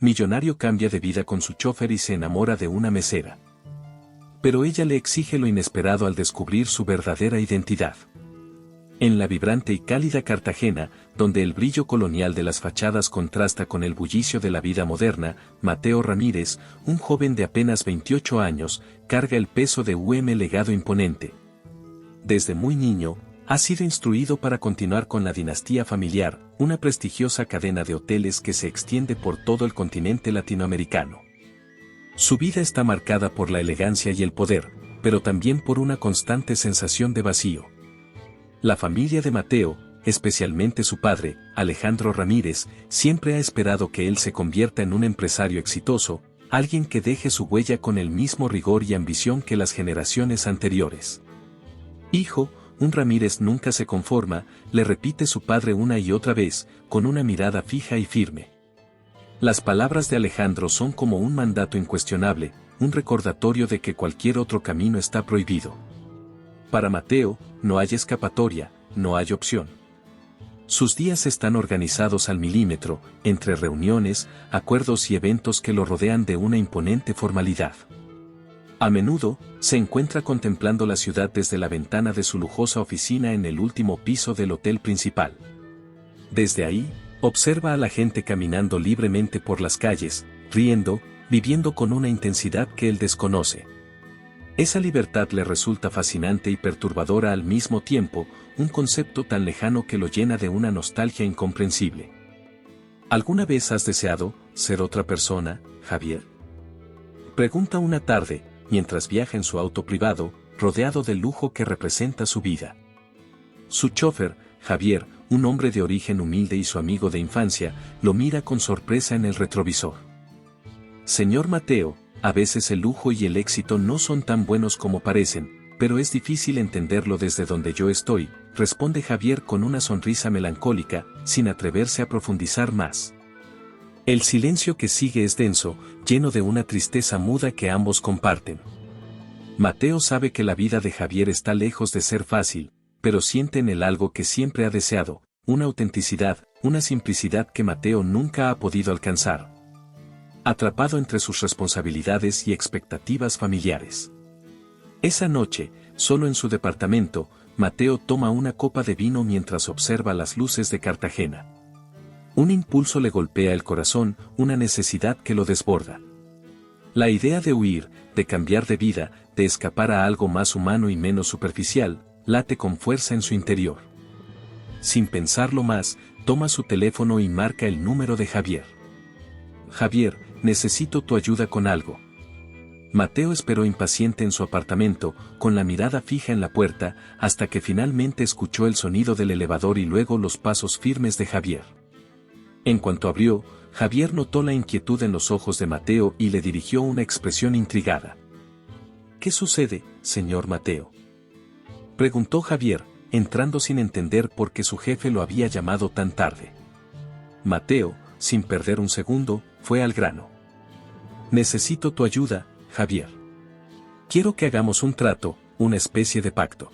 Millonario cambia de vida con su chofer y se enamora de una mesera. Pero ella le exige lo inesperado al descubrir su verdadera identidad. En la vibrante y cálida Cartagena, donde el brillo colonial de las fachadas contrasta con el bullicio de la vida moderna, Mateo Ramírez, un joven de apenas 28 años, carga el peso de un legado imponente. Desde muy niño, ha sido instruido para continuar con la dinastía familiar, una prestigiosa cadena de hoteles que se extiende por todo el continente latinoamericano. Su vida está marcada por la elegancia y el poder, pero también por una constante sensación de vacío. La familia de Mateo, especialmente su padre, Alejandro Ramírez, siempre ha esperado que él se convierta en un empresario exitoso, alguien que deje su huella con el mismo rigor y ambición que las generaciones anteriores. Hijo, un Ramírez nunca se conforma, le repite su padre una y otra vez, con una mirada fija y firme. Las palabras de Alejandro son como un mandato incuestionable, un recordatorio de que cualquier otro camino está prohibido. Para Mateo, no hay escapatoria, no hay opción. Sus días están organizados al milímetro, entre reuniones, acuerdos y eventos que lo rodean de una imponente formalidad. A menudo, se encuentra contemplando la ciudad desde la ventana de su lujosa oficina en el último piso del hotel principal. Desde ahí, observa a la gente caminando libremente por las calles, riendo, viviendo con una intensidad que él desconoce. Esa libertad le resulta fascinante y perturbadora al mismo tiempo, un concepto tan lejano que lo llena de una nostalgia incomprensible. ¿Alguna vez has deseado ser otra persona, Javier? Pregunta una tarde, mientras viaja en su auto privado, rodeado del lujo que representa su vida. Su chofer, Javier, un hombre de origen humilde y su amigo de infancia, lo mira con sorpresa en el retrovisor. Señor Mateo, a veces el lujo y el éxito no son tan buenos como parecen, pero es difícil entenderlo desde donde yo estoy, responde Javier con una sonrisa melancólica, sin atreverse a profundizar más. El silencio que sigue es denso, lleno de una tristeza muda que ambos comparten. Mateo sabe que la vida de Javier está lejos de ser fácil, pero siente en él algo que siempre ha deseado, una autenticidad, una simplicidad que Mateo nunca ha podido alcanzar. Atrapado entre sus responsabilidades y expectativas familiares. Esa noche, solo en su departamento, Mateo toma una copa de vino mientras observa las luces de Cartagena. Un impulso le golpea el corazón, una necesidad que lo desborda. La idea de huir, de cambiar de vida, de escapar a algo más humano y menos superficial, late con fuerza en su interior. Sin pensarlo más, toma su teléfono y marca el número de Javier. Javier, necesito tu ayuda con algo. Mateo esperó impaciente en su apartamento, con la mirada fija en la puerta, hasta que finalmente escuchó el sonido del elevador y luego los pasos firmes de Javier. En cuanto abrió, Javier notó la inquietud en los ojos de Mateo y le dirigió una expresión intrigada. ¿Qué sucede, señor Mateo?, preguntó Javier, entrando sin entender por qué su jefe lo había llamado tan tarde. Mateo, sin perder un segundo, fue al grano. Necesito tu ayuda, Javier. Quiero que hagamos un trato, una especie de pacto.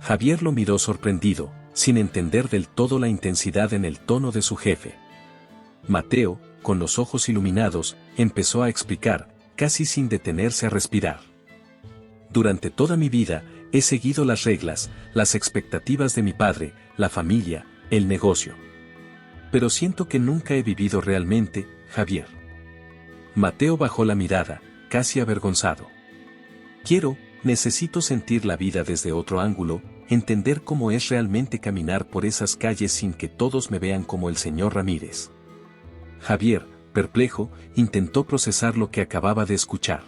Javier lo miró sorprendido, sin entender del todo la intensidad en el tono de su jefe. Mateo, con los ojos iluminados, empezó a explicar, casi sin detenerse a respirar. Durante toda mi vida, he seguido las reglas, las expectativas de mi padre, la familia, el negocio. Pero siento que nunca he vivido realmente, Javier. Mateo bajó la mirada, casi avergonzado. Necesito sentir la vida desde otro ángulo, entender cómo es realmente caminar por esas calles sin que todos me vean como el señor Ramírez. Javier, perplejo, intentó procesar lo que acababa de escuchar.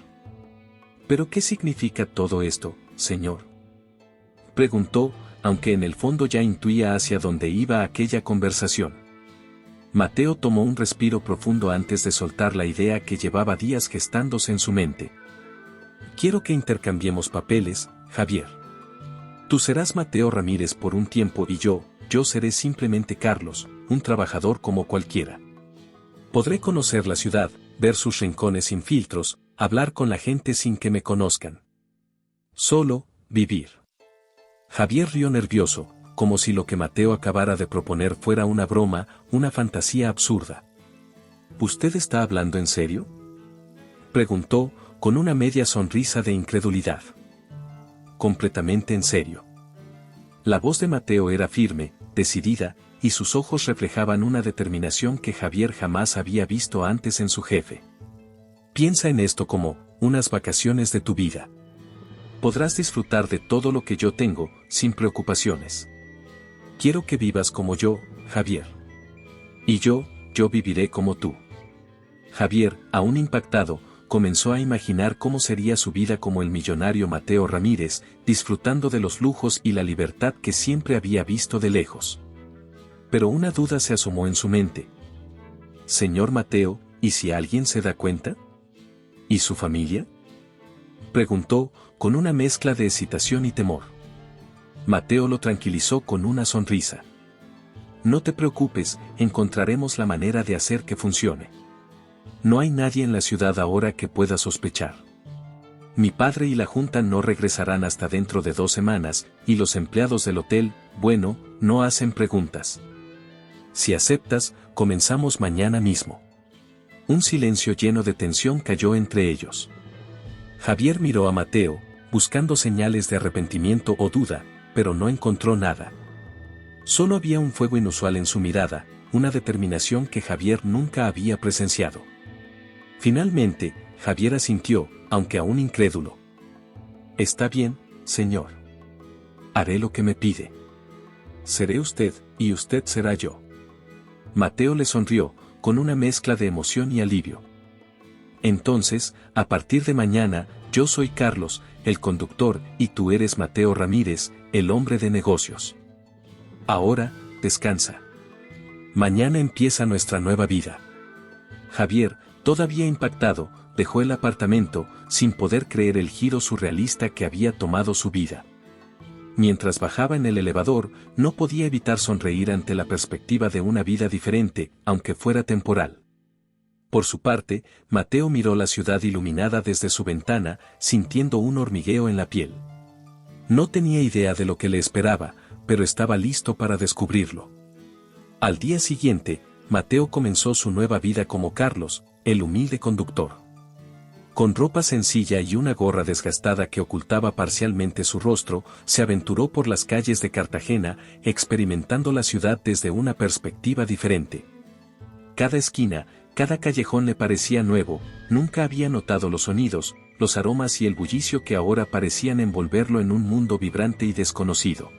¿Pero qué significa todo esto, señor?, preguntó, aunque en el fondo ya intuía hacia dónde iba aquella conversación. Mateo tomó un respiro profundo antes de soltar la idea que llevaba días gestándose en su mente. Quiero que intercambiemos papeles, Javier. Tú serás Mateo Ramírez por un tiempo y yo seré simplemente Carlos, un trabajador como cualquiera. Podré conocer la ciudad, ver sus rincones sin filtros, hablar con la gente sin que me conozcan. Solo, vivir. Javier rió nervioso, como si lo que Mateo acabara de proponer fuera una broma, una fantasía absurda. ¿Usted está hablando en serio?, preguntó, con una media sonrisa de incredulidad. Completamente en serio. La voz de Mateo era firme, decidida, y sus ojos reflejaban una determinación que Javier jamás había visto antes en su jefe. Piensa en esto como unas vacaciones de tu vida. Podrás disfrutar de todo lo que yo tengo, sin preocupaciones. Quiero que vivas como yo, Javier. Y yo viviré como tú. Javier, aún impactado, comenzó a imaginar cómo sería su vida como el millonario Mateo Ramírez, disfrutando de los lujos y la libertad que siempre había visto de lejos. Pero una duda se asomó en su mente. Señor Mateo, ¿y si alguien se da cuenta? ¿Y su familia?, preguntó, con una mezcla de excitación y temor. Mateo lo tranquilizó con una sonrisa. No te preocupes, encontraremos la manera de hacer que funcione. No hay nadie en la ciudad ahora que pueda sospechar. Mi padre y la junta no regresarán hasta dentro de 2 semanas, y los empleados del hotel, bueno, no hacen preguntas. Si aceptas, comenzamos mañana mismo. Un silencio lleno de tensión cayó entre ellos. Javier miró a Mateo, buscando señales de arrepentimiento o duda, pero no encontró nada. Solo había un fuego inusual en su mirada, una determinación que Javier nunca había presenciado. Finalmente, Javier asintió, aunque aún incrédulo. Está bien, señor. Haré lo que me pide. Seré usted, y usted será yo. Mateo le sonrió, con una mezcla de emoción y alivio. Entonces, a partir de mañana, yo soy Carlos, el conductor, y tú eres Mateo Ramírez, el hombre de negocios. Ahora, descansa. Mañana empieza nuestra nueva vida. Javier, todavía impactado, dejó el apartamento, sin poder creer el giro surrealista que había tomado su vida. Mientras bajaba en el elevador, no podía evitar sonreír ante la perspectiva de una vida diferente, aunque fuera temporal. Por su parte, Mateo miró la ciudad iluminada desde su ventana, sintiendo un hormigueo en la piel. No tenía idea de lo que le esperaba, pero estaba listo para descubrirlo. Al día siguiente, Mateo comenzó su nueva vida como Carlos, el humilde conductor. Con ropa sencilla y una gorra desgastada que ocultaba parcialmente su rostro, se aventuró por las calles de Cartagena, experimentando la ciudad desde una perspectiva diferente. Cada esquina, cada callejón le parecía nuevo, nunca había notado los sonidos, los aromas y el bullicio que ahora parecían envolverlo en un mundo vibrante y desconocido.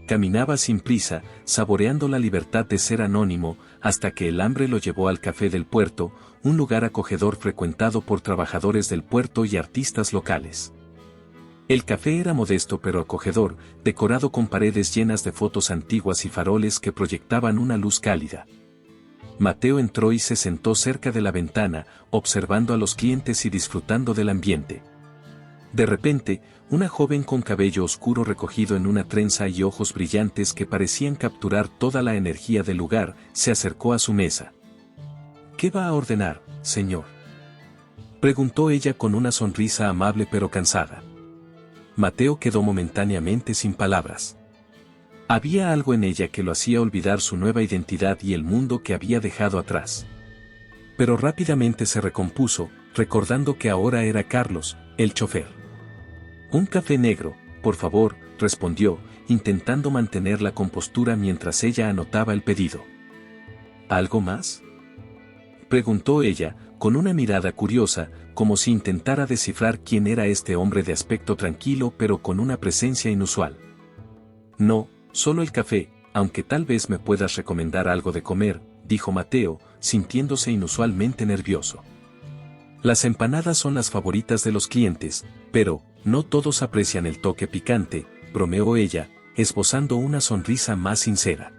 Caminaba sin prisa, saboreando la libertad de ser anónimo, hasta que el hambre lo llevó al Café del Puerto, un lugar acogedor frecuentado por trabajadores del puerto y artistas locales. El café era modesto pero acogedor, decorado con paredes llenas de fotos antiguas y faroles que proyectaban una luz cálida. Mateo entró y se sentó cerca de la ventana, observando a los clientes y disfrutando del ambiente. De repente, una joven con cabello oscuro recogido en una trenza y ojos brillantes que parecían capturar toda la energía del lugar, se acercó a su mesa. ¿Qué va a ordenar, señor?, preguntó ella con una sonrisa amable pero cansada. Mateo quedó momentáneamente sin palabras. Había algo en ella que lo hacía olvidar su nueva identidad y el mundo que había dejado atrás. Pero rápidamente se recompuso, recordando que ahora era Carlos, el chofer. «Un café negro, por favor», respondió, intentando mantener la compostura mientras ella anotaba el pedido. ¿Algo más?, preguntó ella, con una mirada curiosa, como si intentara descifrar quién era este hombre de aspecto tranquilo pero con una presencia inusual. «No, solo el café, aunque tal vez me puedas recomendar algo de comer», dijo Mateo, sintiéndose inusualmente nervioso. Las empanadas son las favoritas de los clientes, pero no todos aprecian el toque picante, bromeó ella, esbozando una sonrisa más sincera.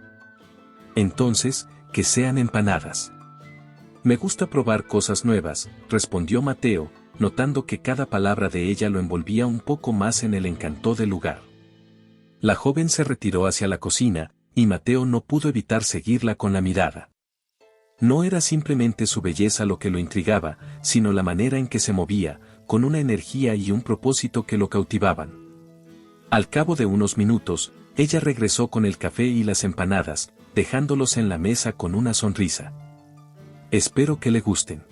Entonces, que sean empanadas. Me gusta probar cosas nuevas, respondió Mateo, notando que cada palabra de ella lo envolvía un poco más en el encanto del lugar. La joven se retiró hacia la cocina, y Mateo no pudo evitar seguirla con la mirada. No era simplemente su belleza lo que lo intrigaba, sino la manera en que se movía, con una energía y un propósito que lo cautivaban. Al cabo de unos minutos, ella regresó con el café y las empanadas, dejándolos en la mesa con una sonrisa. Espero que le gusten.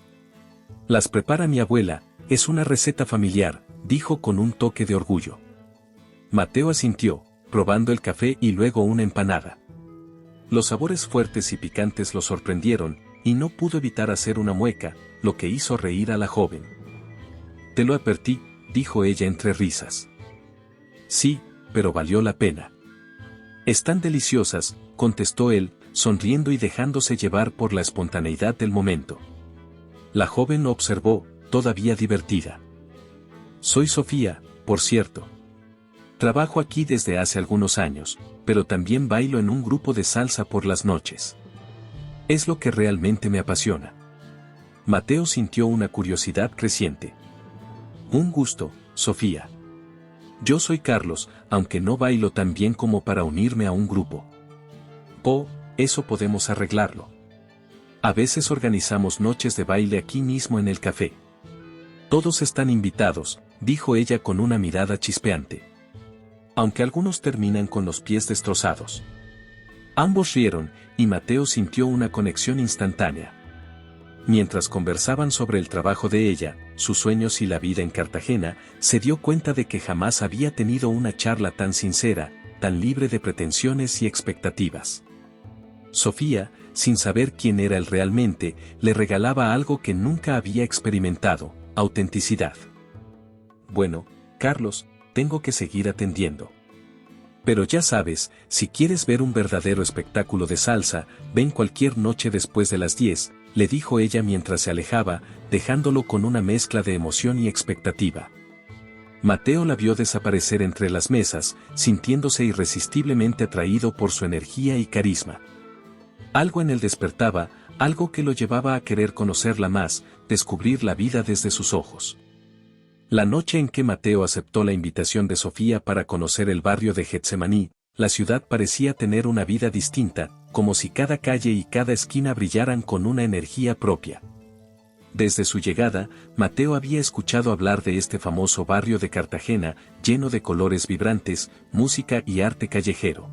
Las prepara mi abuela, es una receta familiar, dijo con un toque de orgullo. Mateo asintió, probando el café y luego una empanada. Los sabores fuertes y picantes lo sorprendieron, y no pudo evitar hacer una mueca, lo que hizo reír a la joven. Te lo advertí, dijo ella entre risas. Sí, pero valió la pena. Están deliciosas, contestó él, sonriendo y dejándose llevar por la espontaneidad del momento. La joven lo observó, todavía divertida. Soy Sofía, por cierto. Trabajo aquí desde hace algunos años, pero también bailo en un grupo de salsa por las noches. Es lo que realmente me apasiona. Mateo sintió una curiosidad creciente. Un gusto, Sofía. Yo soy Carlos, aunque no bailo tan bien como para unirme a un grupo. Oh, eso podemos arreglarlo. A veces organizamos noches de baile aquí mismo en el café. Todos están invitados, dijo ella con una mirada chispeante. Aunque algunos terminan con los pies destrozados. Ambos rieron, y Mateo sintió una conexión instantánea. Mientras conversaban sobre el trabajo de ella, sus sueños y la vida en Cartagena, se dio cuenta de que jamás había tenido una charla tan sincera, tan libre de pretensiones y expectativas. Sofía, sin saber quién era él realmente, le regalaba algo que nunca había experimentado, autenticidad. Bueno, Carlos, tengo que seguir atendiendo. Pero ya sabes, si quieres ver un verdadero espectáculo de salsa, ven cualquier noche después de las 10, le dijo ella mientras se alejaba, dejándolo con una mezcla de emoción y expectativa. Mateo la vio desaparecer entre las mesas, sintiéndose irresistiblemente atraído por su energía y carisma. Algo en él despertaba, algo que lo llevaba a querer conocerla más, descubrir la vida desde sus ojos. La noche en que Mateo aceptó la invitación de Sofía para conocer el barrio de Getsemaní, la ciudad parecía tener una vida distinta, como si cada calle y cada esquina brillaran con una energía propia. Desde su llegada, Mateo había escuchado hablar de este famoso barrio de Cartagena, lleno de colores vibrantes, música y arte callejero.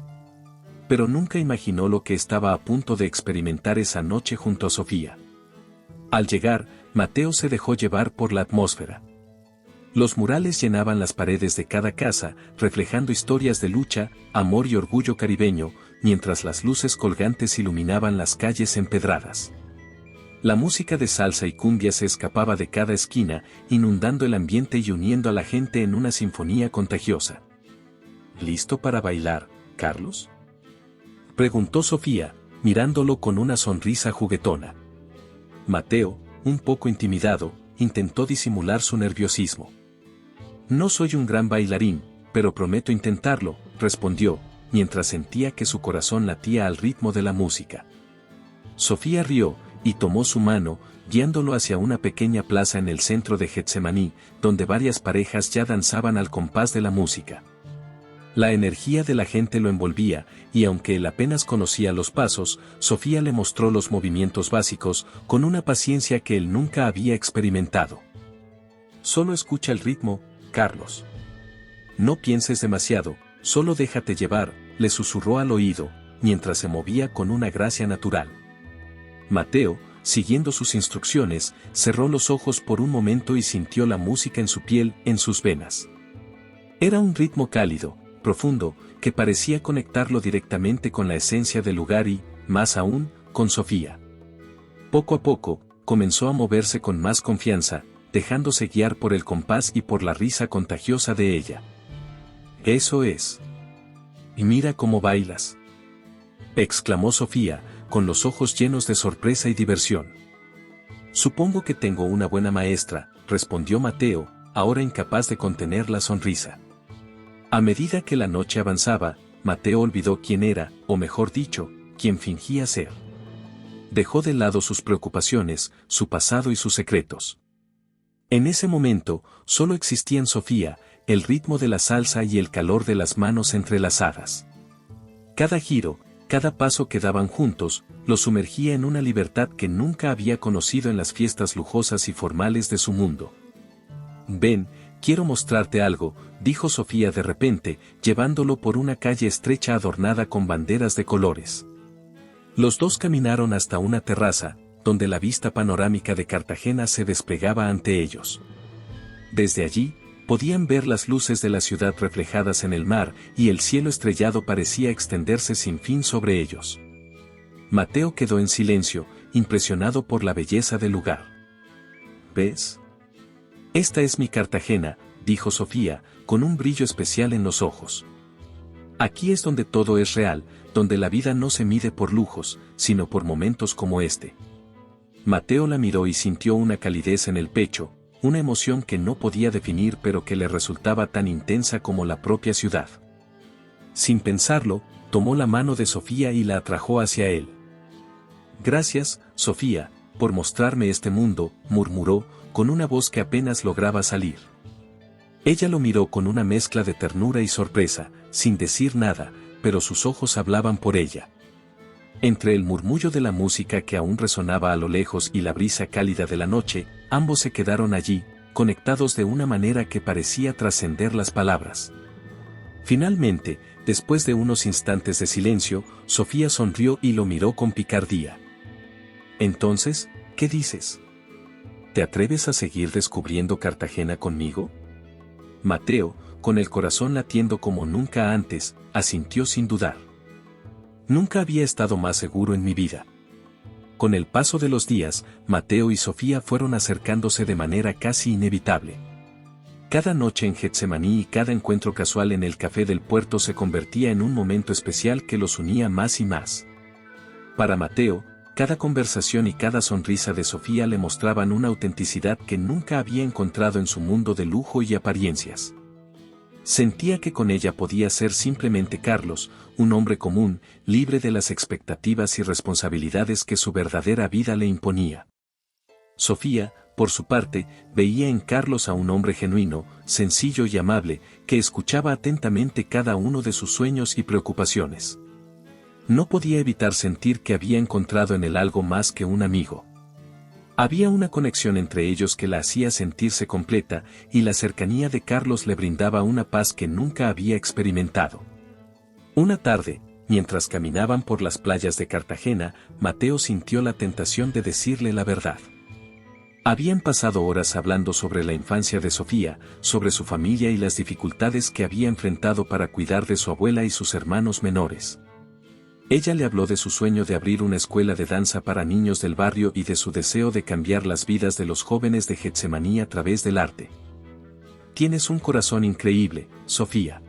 Pero nunca imaginó lo que estaba a punto de experimentar esa noche junto a Sofía. Al llegar, Mateo se dejó llevar por la atmósfera. Los murales llenaban las paredes de cada casa, reflejando historias de lucha, amor y orgullo caribeño, mientras las luces colgantes iluminaban las calles empedradas. La música de salsa y cumbia se escapaba de cada esquina, inundando el ambiente y uniendo a la gente en una sinfonía contagiosa. ¿Listo para bailar, Carlos?, preguntó Sofía, mirándolo con una sonrisa juguetona. Mateo, un poco intimidado, intentó disimular su nerviosismo. No soy un gran bailarín, pero prometo intentarlo, respondió, mientras sentía que su corazón latía al ritmo de la música. Sofía rió, y tomó su mano, guiándolo hacia una pequeña plaza en el centro de Getsemaní, donde varias parejas ya danzaban al compás de la música. La energía de la gente lo envolvía, y aunque él apenas conocía los pasos, Sofía le mostró los movimientos básicos, con una paciencia que él nunca había experimentado. Solo escucha el ritmo, Carlos. No pienses demasiado, solo déjate llevar, le susurró al oído, mientras se movía con una gracia natural. Mateo, siguiendo sus instrucciones, cerró los ojos por un momento y sintió la música en su piel, en sus venas. Era un ritmo cálido, profundo, que parecía conectarlo directamente con la esencia del lugar y, más aún, con Sofía. Poco a poco, comenzó a moverse con más confianza, dejándose guiar por el compás y por la risa contagiosa de ella. Eso es. Y mira cómo bailas, exclamó Sofía, con los ojos llenos de sorpresa y diversión. Supongo que tengo una buena maestra, respondió Mateo, ahora incapaz de contener la sonrisa. A medida que la noche avanzaba, Mateo olvidó quién era, o mejor dicho, quién fingía ser. Dejó de lado sus preocupaciones, su pasado y sus secretos. En ese momento, solo existían Sofía, el ritmo de la salsa y el calor de las manos entrelazadas. Cada giro, cada paso que daban juntos, lo sumergía en una libertad que nunca había conocido en las fiestas lujosas y formales de su mundo. Ven, quiero mostrarte algo, dijo Sofía de repente, llevándolo por una calle estrecha adornada con banderas de colores. Los dos caminaron hasta una terraza, donde la vista panorámica de Cartagena se desplegaba ante ellos. Desde allí, podían ver las luces de la ciudad reflejadas en el mar y el cielo estrellado parecía extenderse sin fin sobre ellos. Mateo quedó en silencio, impresionado por la belleza del lugar. ¿Ves? Esta es mi Cartagena, dijo Sofía, con un brillo especial en los ojos. Aquí es donde todo es real, donde la vida no se mide por lujos, sino por momentos como este. Mateo la miró y sintió una calidez en el pecho, una emoción que no podía definir pero que le resultaba tan intensa como la propia ciudad. Sin pensarlo, tomó la mano de Sofía y la atrajo hacia él. Gracias, Sofía, por mostrarme este mundo, murmuró, con una voz que apenas lograba salir. Ella lo miró con una mezcla de ternura y sorpresa, sin decir nada, pero sus ojos hablaban por ella. Entre el murmullo de la música que aún resonaba a lo lejos y la brisa cálida de la noche, ambos se quedaron allí, conectados de una manera que parecía trascender las palabras. Finalmente, después de unos instantes de silencio, Sofía sonrió y lo miró con picardía. Entonces, ¿qué dices? ¿Te atreves a seguir descubriendo Cartagena conmigo? Mateo, con el corazón latiendo como nunca antes, asintió sin dudar. Nunca había estado más seguro en mi vida. Con el paso de los días, Mateo y Sofía fueron acercándose de manera casi inevitable. Cada noche en Getsemaní y cada encuentro casual en el café del puerto se convertía en un momento especial que los unía más y más. Para Mateo, cada conversación y cada sonrisa de Sofía le mostraban una autenticidad que nunca había encontrado en su mundo de lujo y apariencias. Sentía que con ella podía ser simplemente Carlos, un hombre común, libre de las expectativas y responsabilidades que su verdadera vida le imponía. Sofía, por su parte, veía en Carlos a un hombre genuino, sencillo y amable, que escuchaba atentamente cada uno de sus sueños y preocupaciones. No podía evitar sentir que había encontrado en él algo más que un amigo. Había una conexión entre ellos que la hacía sentirse completa, y la cercanía de Carlos le brindaba una paz que nunca había experimentado. Una tarde, mientras caminaban por las playas de Cartagena, Mateo sintió la tentación de decirle la verdad. Habían pasado horas hablando sobre la infancia de Sofía, sobre su familia y las dificultades que había enfrentado para cuidar de su abuela y sus hermanos menores. Ella le habló de su sueño de abrir una escuela de danza para niños del barrio y de su deseo de cambiar las vidas de los jóvenes de Getsemaní a través del arte. Tienes un corazón increíble, Sofía.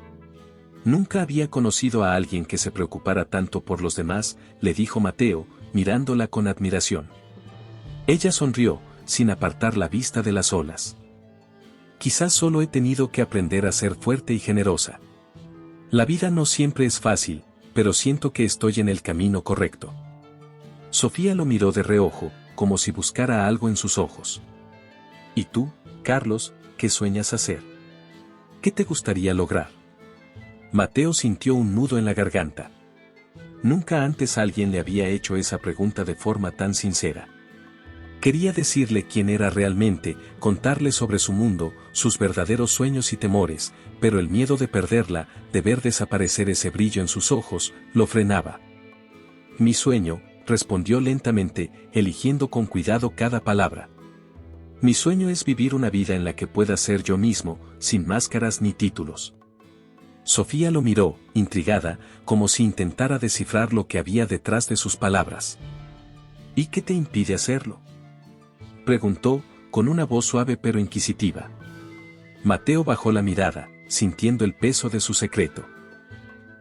Nunca había conocido a alguien que se preocupara tanto por los demás, le dijo Mateo, mirándola con admiración. Ella sonrió, sin apartar la vista de las olas. Quizás solo he tenido que aprender a ser fuerte y generosa. La vida no siempre es fácil, pero siento que estoy en el camino correcto. Sofía lo miró de reojo, como si buscara algo en sus ojos. ¿Y tú, Carlos, qué sueñas hacer? ¿Qué te gustaría lograr? Mateo sintió un nudo en la garganta. Nunca antes alguien le había hecho esa pregunta de forma tan sincera. Quería decirle quién era realmente, contarle sobre su mundo, sus verdaderos sueños y temores, pero el miedo de perderla, de ver desaparecer ese brillo en sus ojos, lo frenaba. Mi sueño, respondió lentamente, eligiendo con cuidado cada palabra. Mi sueño es vivir una vida en la que pueda ser yo mismo, sin máscaras ni títulos. Sofía lo miró, intrigada, como si intentara descifrar lo que había detrás de sus palabras. ¿Y qué te impide hacerlo?, preguntó, con una voz suave pero inquisitiva. Mateo bajó la mirada, sintiendo el peso de su secreto.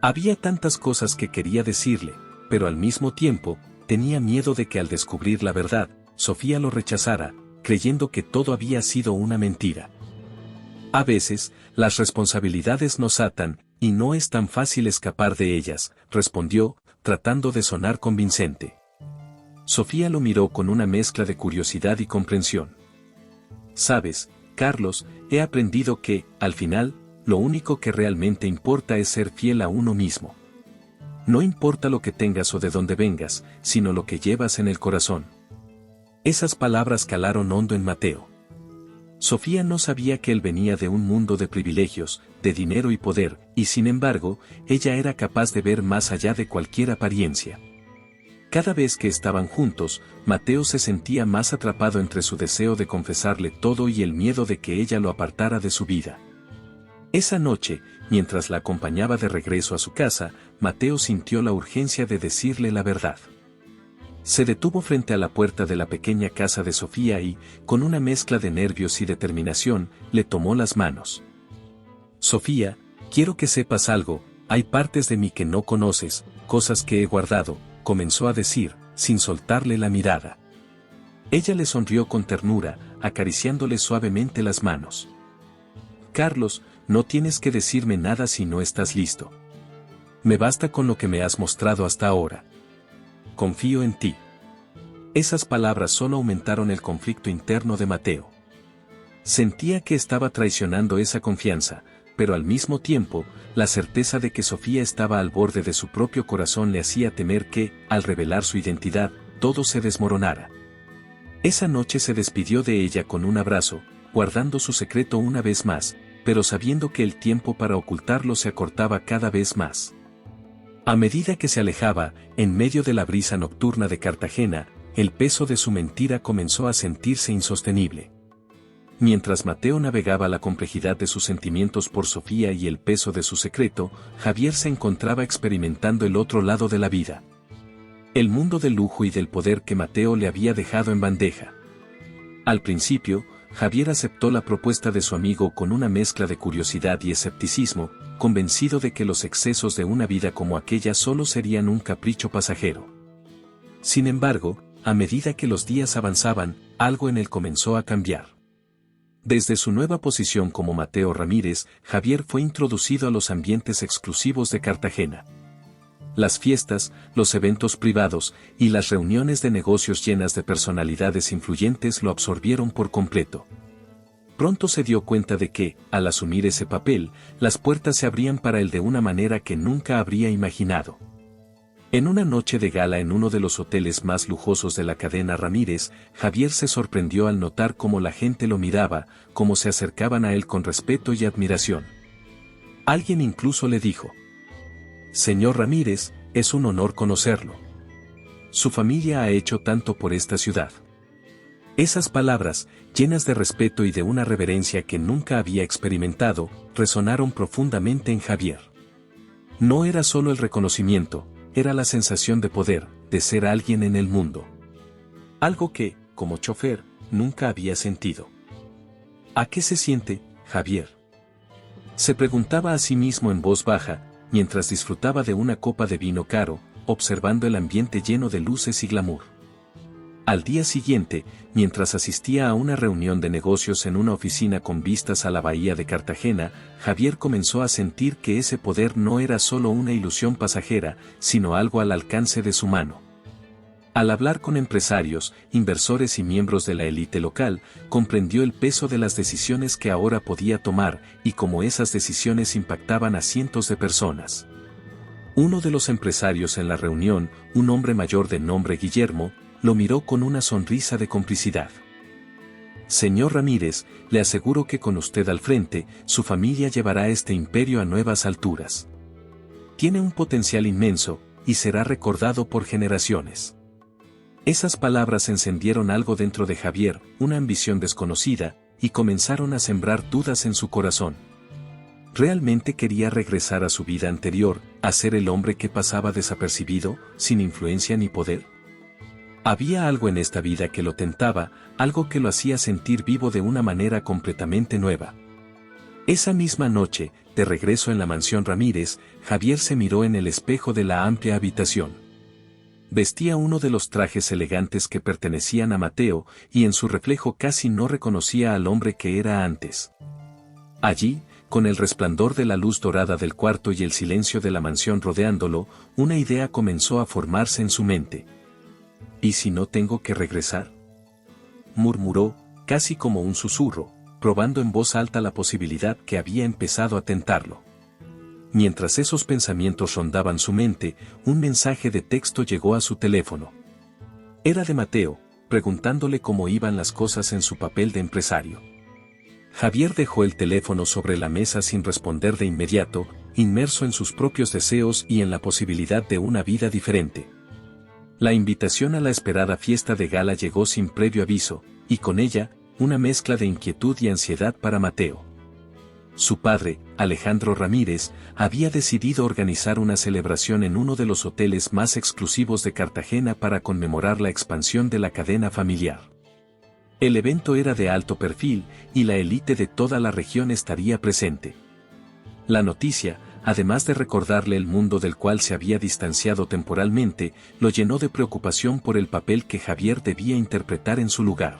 Había tantas cosas que quería decirle, pero al mismo tiempo, tenía miedo de que al descubrir la verdad, Sofía lo rechazara, creyendo que todo había sido una mentira. A veces, las responsabilidades nos atan, y no es tan fácil escapar de ellas, respondió, tratando de sonar convincente. Sofía lo miró con una mezcla de curiosidad y comprensión. Sabes, Carlos, he aprendido que, al final, lo único que realmente importa es ser fiel a uno mismo. No importa lo que tengas o de dónde vengas, sino lo que llevas en el corazón. Esas palabras calaron hondo en Mateo. Sofía no sabía que él venía de un mundo de privilegios, de dinero y poder, y sin embargo, ella era capaz de ver más allá de cualquier apariencia. Cada vez que estaban juntos, Mateo se sentía más atrapado entre su deseo de confesarle todo y el miedo de que ella lo apartara de su vida. Esa noche, mientras la acompañaba de regreso a su casa, Mateo sintió la urgencia de decirle la verdad. Se detuvo frente a la puerta de la pequeña casa de Sofía y, con una mezcla de nervios y determinación, le tomó las manos. Sofía, quiero que sepas algo, hay partes de mí que no conoces, cosas que he guardado, comenzó a decir, sin soltarle la mirada. Ella le sonrió con ternura, acariciándole suavemente las manos. Carlos, no tienes que decirme nada si no estás listo. Me basta con lo que me has mostrado hasta ahora. Confío en ti. Esas palabras solo aumentaron el conflicto interno de Mateo. Sentía que estaba traicionando esa confianza, pero al mismo tiempo, la certeza de que Sofía estaba al borde de su propio corazón le hacía temer que, al revelar su identidad, todo se desmoronara. Esa noche se despidió de ella con un abrazo, guardando su secreto una vez más, pero sabiendo que el tiempo para ocultarlo se acortaba cada vez más. A medida que se alejaba, en medio de la brisa nocturna de Cartagena, el peso de su mentira comenzó a sentirse insostenible. Mientras Mateo navegaba la complejidad de sus sentimientos por Sofía y el peso de su secreto, Javier se encontraba experimentando el otro lado de la vida. El mundo del lujo y del poder que Mateo le había dejado en bandeja. Al principio, Javier aceptó la propuesta de su amigo con una mezcla de curiosidad y escepticismo, convencido de que los excesos de una vida como aquella solo serían un capricho pasajero. Sin embargo, a medida que los días avanzaban, algo en él comenzó a cambiar. Desde su nueva posición como Mateo Ramírez, Javier fue introducido a los ambientes exclusivos de Cartagena. Las fiestas, los eventos privados y las reuniones de negocios llenas de personalidades influyentes lo absorbieron por completo. Pronto se dio cuenta de que, al asumir ese papel, las puertas se abrían para él de una manera que nunca habría imaginado. En una noche de gala en uno de los hoteles más lujosos de la cadena Ramírez, Javier se sorprendió al notar cómo la gente lo miraba, cómo se acercaban a él con respeto y admiración. Alguien incluso le dijo: «Señor Ramírez, es un honor conocerlo. Su familia ha hecho tanto por esta ciudad». Esas palabras, llenas de respeto y de una reverencia que nunca había experimentado, resonaron profundamente en Javier. No era solo el reconocimiento, era la sensación de poder, de ser alguien en el mundo. Algo que, como chofer, nunca había sentido. ¿A qué se siente, Javier?, se preguntaba a sí mismo en voz baja, mientras disfrutaba de una copa de vino caro, observando el ambiente lleno de luces y glamour. Al día siguiente, mientras asistía a una reunión de negocios en una oficina con vistas a la bahía de Cartagena, Javier comenzó a sentir que ese poder no era solo una ilusión pasajera, sino algo al alcance de su mano. Al hablar con empresarios, inversores y miembros de la élite local, comprendió el peso de las decisiones que ahora podía tomar y cómo esas decisiones impactaban a cientos de personas. Uno de los empresarios en la reunión, un hombre mayor de nombre Guillermo, lo miró con una sonrisa de complicidad. «Señor Ramírez, le aseguro que con usted al frente, su familia llevará este imperio a nuevas alturas. Tiene un potencial inmenso, y será recordado por generaciones». Esas palabras encendieron algo dentro de Javier, una ambición desconocida, y comenzaron a sembrar dudas en su corazón. ¿Realmente quería regresar a su vida anterior, a ser el hombre que pasaba desapercibido, sin influencia ni poder? Había algo en esta vida que lo tentaba, algo que lo hacía sentir vivo de una manera completamente nueva. Esa misma noche, de regreso en la mansión Ramírez, Javier se miró en el espejo de la amplia habitación. Vestía uno de los trajes elegantes que pertenecían a Mateo, y en su reflejo casi no reconocía al hombre que era antes. Allí, con el resplandor de la luz dorada del cuarto y el silencio de la mansión rodeándolo, una idea comenzó a formarse en su mente. ¿Y si no tengo que regresar?, murmuró, casi como un susurro, probando en voz alta la posibilidad que había empezado a tentarlo. Mientras esos pensamientos rondaban su mente, un mensaje de texto llegó a su teléfono. Era de Mateo, preguntándole cómo iban las cosas en su papel de empresario. Javier dejó el teléfono sobre la mesa sin responder de inmediato, inmerso en sus propios deseos y en la posibilidad de una vida diferente. La invitación a la esperada fiesta de gala llegó sin previo aviso, y con ella, una mezcla de inquietud y ansiedad para Mateo. Su padre, Alejandro Ramírez, había decidido organizar una celebración en uno de los hoteles más exclusivos de Cartagena para conmemorar la expansión de la cadena familiar. El evento era de alto perfil, y la élite de toda la región estaría presente. La noticia, además de recordarle el mundo del cual se había distanciado temporalmente, lo llenó de preocupación por el papel que Javier debía interpretar en su lugar.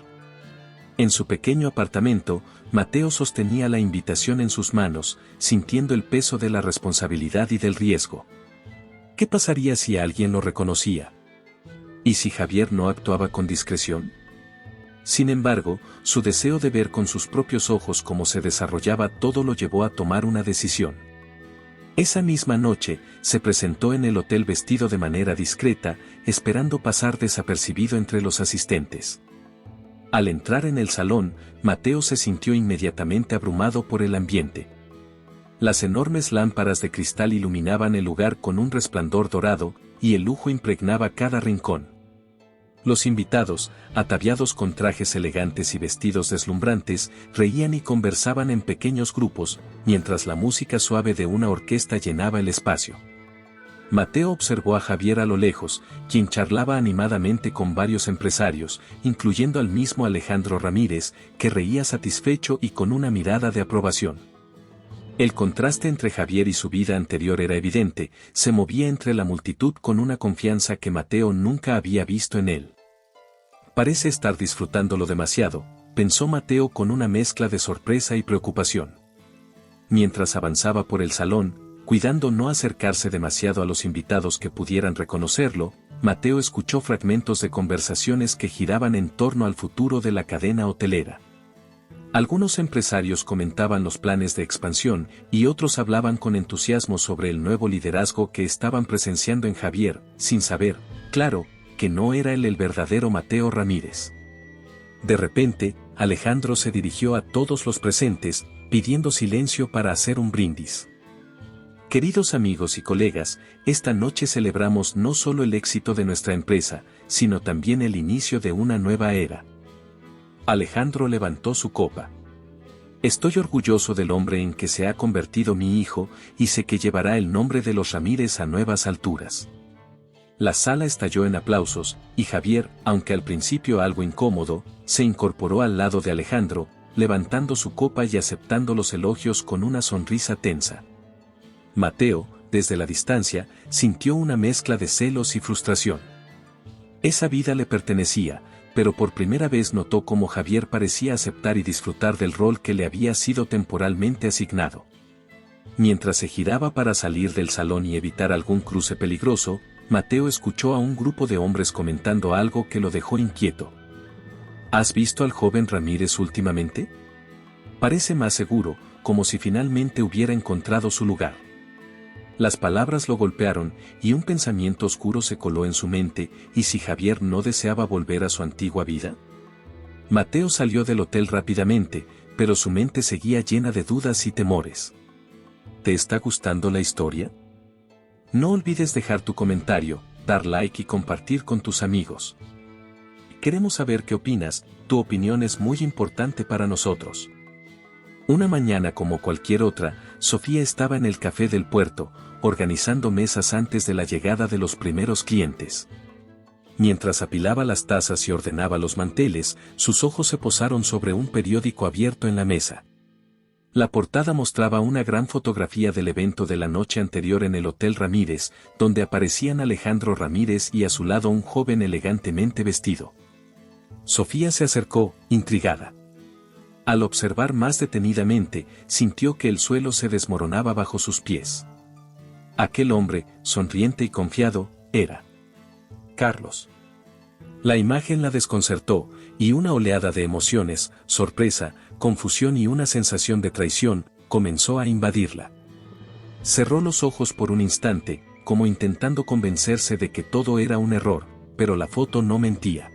En su pequeño apartamento, Mateo sostenía la invitación en sus manos, sintiendo el peso de la responsabilidad y del riesgo. ¿Qué pasaría si alguien lo reconocía? ¿Y si Javier no actuaba con discreción? Sin embargo, su deseo de ver con sus propios ojos cómo se desarrollaba todo lo llevó a tomar una decisión. Esa misma noche, se presentó en el hotel vestido de manera discreta, esperando pasar desapercibido entre los asistentes. Al entrar en el salón, Mateo se sintió inmediatamente abrumado por el ambiente. Las enormes lámparas de cristal iluminaban el lugar con un resplandor dorado, y el lujo impregnaba cada rincón. Los invitados, ataviados con trajes elegantes y vestidos deslumbrantes, reían y conversaban en pequeños grupos, mientras la música suave de una orquesta llenaba el espacio. Mateo observó a Javier a lo lejos, quien charlaba animadamente con varios empresarios, incluyendo al mismo Alejandro Ramírez, que reía satisfecho y con una mirada de aprobación. El contraste entre Javier y su vida anterior era evidente, se movía entre la multitud con una confianza que Mateo nunca había visto en él. Parece estar disfrutándolo demasiado, pensó Mateo con una mezcla de sorpresa y preocupación. Mientras avanzaba por el salón, cuidando no acercarse demasiado a los invitados que pudieran reconocerlo, Mateo escuchó fragmentos de conversaciones que giraban en torno al futuro de la cadena hotelera. Algunos empresarios comentaban los planes de expansión y otros hablaban con entusiasmo sobre el nuevo liderazgo que estaban presenciando en Javier, sin saber, claro, que no era él el verdadero Mateo Ramírez. De repente, Alejandro se dirigió a todos los presentes, pidiendo silencio para hacer un brindis. Queridos amigos y colegas, esta noche celebramos no solo el éxito de nuestra empresa, sino también el inicio de una nueva era. Alejandro levantó su copa. Estoy orgulloso del hombre en que se ha convertido mi hijo, y sé que llevará el nombre de los Ramírez a nuevas alturas. La sala estalló en aplausos, y Javier, aunque al principio algo incómodo, se incorporó al lado de Alejandro, levantando su copa y aceptando los elogios con una sonrisa tensa. Mateo, desde la distancia, sintió una mezcla de celos y frustración. Esa vida le pertenecía, pero por primera vez notó cómo Javier parecía aceptar y disfrutar del rol que le había sido temporalmente asignado. Mientras se giraba para salir del salón y evitar algún cruce peligroso, Mateo escuchó a un grupo de hombres comentando algo que lo dejó inquieto. ¿Has visto al joven Ramírez últimamente? Parece más seguro, como si finalmente hubiera encontrado su lugar. Las palabras lo golpearon, y un pensamiento oscuro se coló en su mente, ¿y si Javier no deseaba volver a su antigua vida? Mateo salió del hotel rápidamente, pero su mente seguía llena de dudas y temores. ¿Te está gustando la historia? No olvides dejar tu comentario, dar like y compartir con tus amigos. Queremos saber qué opinas, tu opinión es muy importante para nosotros. Una mañana como cualquier otra, Sofía estaba en el café del puerto, organizando mesas antes de la llegada de los primeros clientes. Mientras apilaba las tazas y ordenaba los manteles, sus ojos se posaron sobre un periódico abierto en la mesa. La portada mostraba una gran fotografía del evento de la noche anterior en el Hotel Ramírez, donde aparecían Alejandro Ramírez y a su lado un joven elegantemente vestido. Sofía se acercó, intrigada. Al observar más detenidamente, sintió que el suelo se desmoronaba bajo sus pies. Aquel hombre, sonriente y confiado, era Carlos. La imagen la desconcertó, y una oleada de emociones, sorpresa, confusión y una sensación de traición, comenzó a invadirla. Cerró los ojos por un instante, como intentando convencerse de que todo era un error, pero la foto no mentía.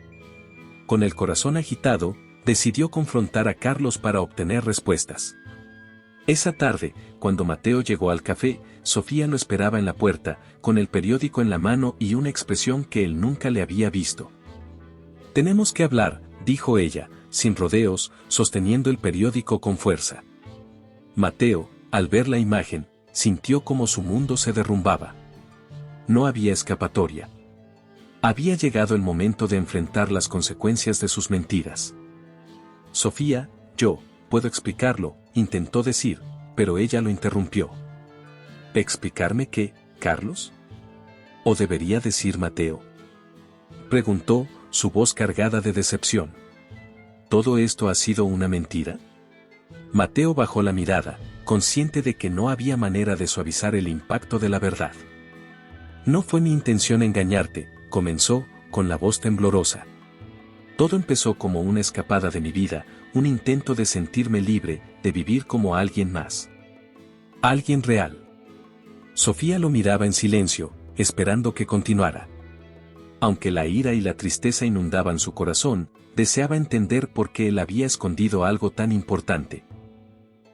Con el corazón agitado, decidió confrontar a Carlos para obtener respuestas. Esa tarde, cuando Mateo llegó al café, Sofía lo esperaba en la puerta, con el periódico en la mano y una expresión que él nunca le había visto. «Tenemos que hablar», dijo ella, sin rodeos, sosteniendo el periódico con fuerza. Mateo, al ver la imagen, sintió como su mundo se derrumbaba. No había escapatoria. Había llegado el momento de enfrentar las consecuencias de sus mentiras. «Sofía, yo puedo explicarlo», intentó decir, pero ella lo interrumpió. «¿Explicarme qué, Carlos? ¿O debería decir Mateo?», preguntó, su voz cargada de decepción. ¿Todo esto ha sido una mentira? Mateo bajó la mirada, consciente de que no había manera de suavizar el impacto de la verdad. «No fue mi intención engañarte», comenzó, con la voz temblorosa. «Todo empezó como una escapada de mi vida, un intento de sentirme libre, de vivir como alguien más. Alguien real». Sofía lo miraba en silencio, esperando que continuara. Aunque la ira y la tristeza inundaban su corazón, deseaba entender por qué él había escondido algo tan importante.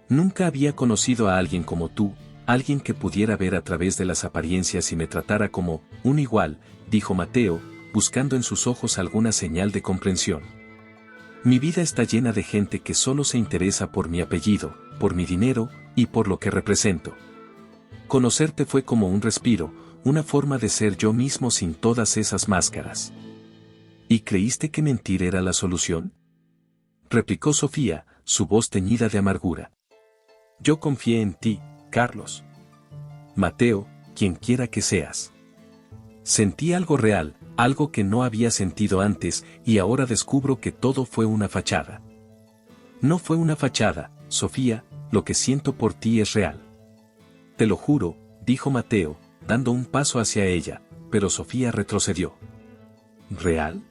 «Nunca había conocido a alguien como tú, alguien que pudiera ver a través de las apariencias y me tratara como un igual», dijo Mateo, buscando en sus ojos alguna señal de comprensión. «Mi vida está llena de gente que solo se interesa por mi apellido, por mi dinero y por lo que represento. Conocerte fue como un respiro, una forma de ser yo mismo sin todas esas máscaras». «¿Y creíste que mentir era la solución?», replicó Sofía, su voz teñida de amargura. «Yo confié en ti, Carlos. Mateo, quien quiera que seas. Sentí algo real, algo que no había sentido antes, y ahora descubro que todo fue una fachada». «No fue una fachada, Sofía, lo que siento por ti es real». «Te lo juro», dijo Mateo, dando un paso hacia ella, pero Sofía retrocedió. «¿Real?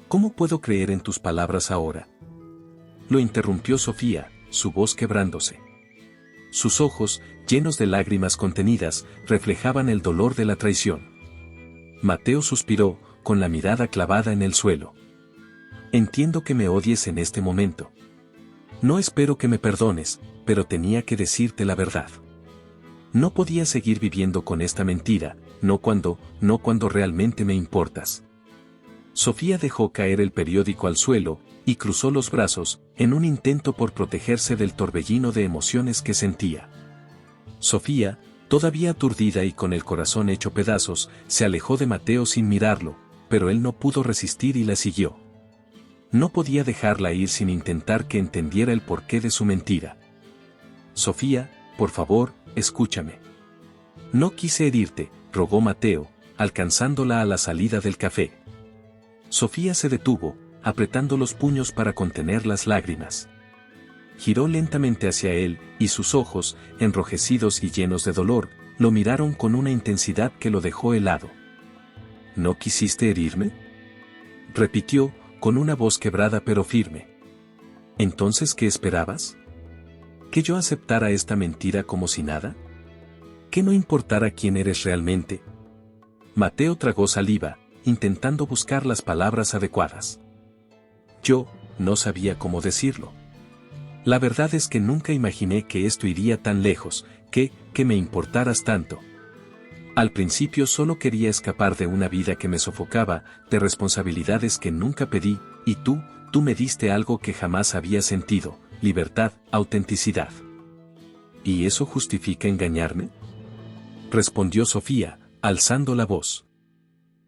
¿Cómo puedo creer en tus palabras ahora?», lo interrumpió Sofía, su voz quebrándose. Sus ojos, llenos de lágrimas contenidas, reflejaban el dolor de la traición. Mateo suspiró, con la mirada clavada en el suelo. «Entiendo que me odies en este momento. No espero que me perdones, pero tenía que decirte la verdad. No podía seguir viviendo con esta mentira, no cuando realmente me importas». Sofía dejó caer el periódico al suelo, y cruzó los brazos, en un intento por protegerse del torbellino de emociones que sentía. Sofía, todavía aturdida y con el corazón hecho pedazos, se alejó de Mateo sin mirarlo, pero él no pudo resistir y la siguió. No podía dejarla ir sin intentar que entendiera el porqué de su mentira. «Sofía, por favor, escúchame». «No quise herirte», rogó Mateo, alcanzándola a la salida del café. Sofía se detuvo, apretando los puños para contener las lágrimas. Giró lentamente hacia él, y sus ojos, enrojecidos y llenos de dolor, lo miraron con una intensidad que lo dejó helado. «¿No quisiste herirme?», repitió, con una voz quebrada pero firme. «¿Entonces qué esperabas? ¿Que yo aceptara esta mentira como si nada? ¿Que no importara quién eres realmente?». Mateo tragó saliva, intentando buscar las palabras adecuadas. «Yo no sabía cómo decirlo. La verdad es que nunca imaginé que esto iría tan lejos, que me importaras tanto. Al principio solo quería escapar de una vida que me sofocaba, de responsabilidades que nunca pedí, y tú me diste algo que jamás había sentido, libertad, autenticidad». «¿Y eso justifica engañarme?», respondió Sofía, alzando la voz.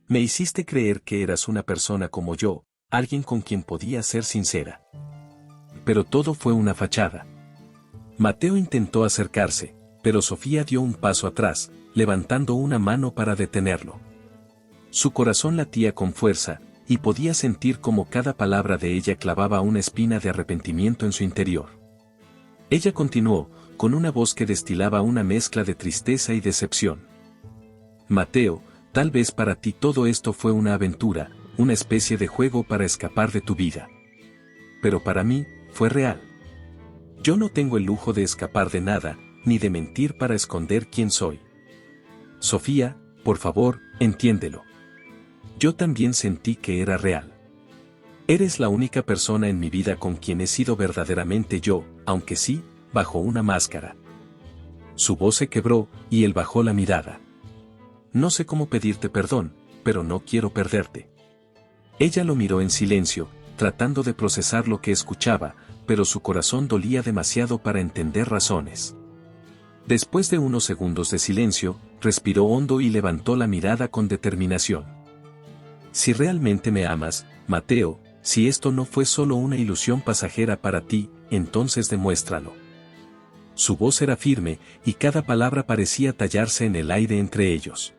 «Me hiciste creer que eras una persona como yo, alguien con quien podía ser sincera. Pero todo fue una fachada». Mateo intentó acercarse, pero Sofía dio un paso atrás, levantando una mano para detenerlo. Su corazón latía con fuerza, y podía sentir como cada palabra de ella clavaba una espina de arrepentimiento en su interior. Ella continuó, con una voz que destilaba una mezcla de tristeza y decepción. «Mateo, tal vez para ti todo esto fue una aventura, una especie de juego para escapar de tu vida. Pero para mí, fue real. Yo no tengo el lujo de escapar de nada, ni de mentir para esconder quién soy. Sofía, por favor, entiéndelo. Yo también sentí que era real. Eres la única persona en mi vida con quien he sido verdaderamente yo, aunque sí, bajo una máscara. Su voz se quebró, y él bajó la mirada. No sé cómo pedirte perdón, pero no quiero perderte. Ella lo miró en silencio, tratando de procesar lo que escuchaba, pero su corazón dolía demasiado para entender razones. Después de unos segundos de silencio, respiró hondo y levantó la mirada con determinación. Si realmente me amas, Mateo, si esto no fue solo una ilusión pasajera para ti, entonces demuéstralo. Su voz era firme, y cada palabra parecía tallarse en el aire entre ellos.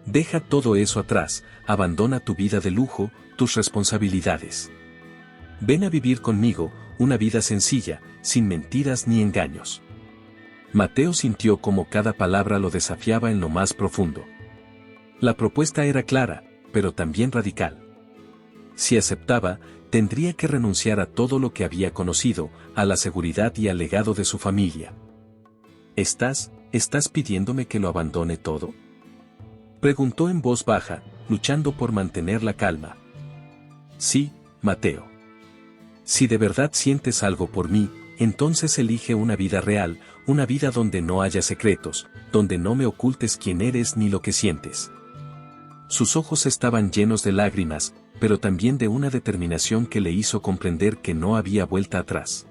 Deja todo eso atrás, abandona tu vida de lujo, tus responsabilidades. Ven a vivir conmigo, una vida sencilla, sin mentiras ni engaños. Mateo sintió como cada palabra lo desafiaba en lo más profundo. La propuesta era clara, pero también radical. Si aceptaba, tendría que renunciar a todo lo que había conocido, a la seguridad y al legado de su familia. ¿Estás pidiéndome que lo abandone todo?, preguntó en voz baja, luchando por mantener la calma. Sí, Mateo. Si de verdad sientes algo por mí, entonces elige una vida real, una vida donde no haya secretos, donde no me ocultes quién eres ni lo que sientes. Sus ojos estaban llenos de lágrimas, pero también de una determinación que le hizo comprender que no había vuelta atrás.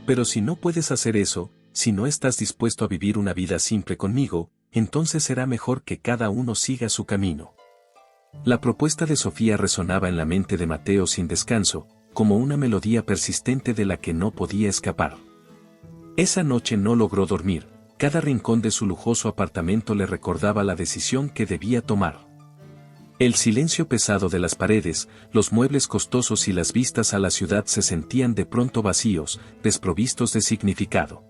Pero si no puedes hacer eso, si no estás dispuesto a vivir una vida simple conmigo, entonces será mejor que cada uno siga su camino. La propuesta de Sofía resonaba en la mente de Mateo sin descanso, como una melodía persistente de la que no podía escapar. Esa noche no logró dormir, cada rincón de su lujoso apartamento le recordaba la decisión que debía tomar. El silencio pesado de las paredes, los muebles costosos y las vistas a la ciudad se sentían de pronto vacíos, desprovistos de significado.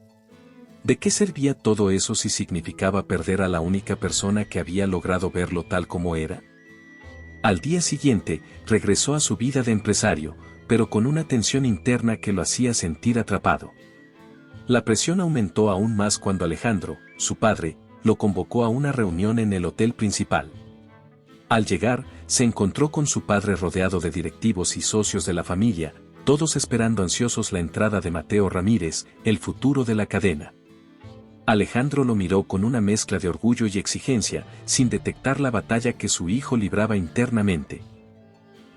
¿De qué servía todo eso si significaba perder a la única persona que había logrado verlo tal como era? Al día siguiente, regresó a su vida de empresario, pero con una tensión interna que lo hacía sentir atrapado. La presión aumentó aún más cuando Alejandro, su padre, lo convocó a una reunión en el hotel principal. Al llegar, se encontró con su padre rodeado de directivos y socios de la familia, todos esperando ansiosos la entrada de Mateo Ramírez, el futuro de la cadena. Alejandro lo miró con una mezcla de orgullo y exigencia, sin detectar la batalla que su hijo libraba internamente.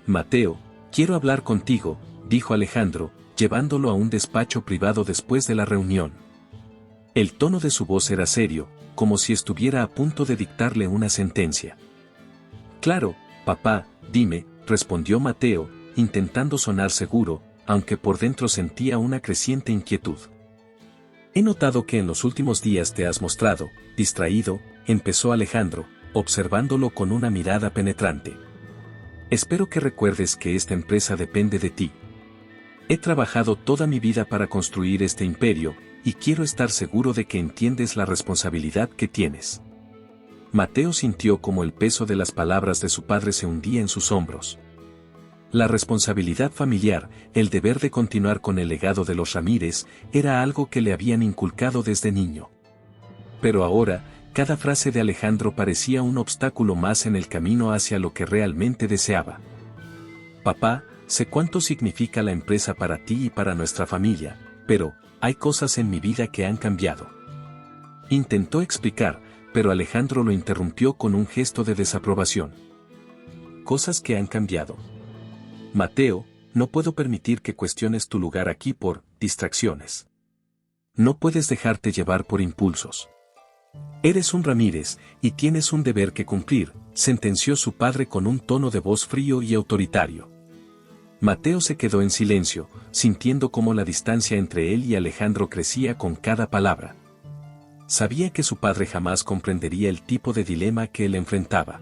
Mateo, quiero hablar contigo, dijo Alejandro, llevándolo a un despacho privado después de la reunión. El tono de su voz era serio, como si estuviera a punto de dictarle una sentencia. Claro, papá, dime, respondió Mateo, intentando sonar seguro, aunque por dentro sentía una creciente inquietud. He notado que en los últimos días te has mostrado distraído, empezó Alejandro, observándolo con una mirada penetrante. Espero que recuerdes que esta empresa depende de ti. He trabajado toda mi vida para construir este imperio, y quiero estar seguro de que entiendes la responsabilidad que tienes. Mateo sintió como el peso de las palabras de su padre se hundía en sus hombros. La responsabilidad familiar, el deber de continuar con el legado de los Ramírez, era algo que le habían inculcado desde niño. Pero ahora, cada frase de Alejandro parecía un obstáculo más en el camino hacia lo que realmente deseaba. Papá, sé cuánto significa la empresa para ti y para nuestra familia, pero, hay cosas en mi vida que han cambiado. Intentó explicar, pero Alejandro lo interrumpió con un gesto de desaprobación. Cosas que han cambiado. Mateo, no puedo permitir que cuestiones tu lugar aquí por distracciones. No puedes dejarte llevar por impulsos. Eres un Ramírez, y tienes un deber que cumplir, sentenció su padre con un tono de voz frío y autoritario. Mateo se quedó en silencio, sintiendo cómo la distancia entre él y Alejandro crecía con cada palabra. Sabía que su padre jamás comprendería el tipo de dilema que él enfrentaba.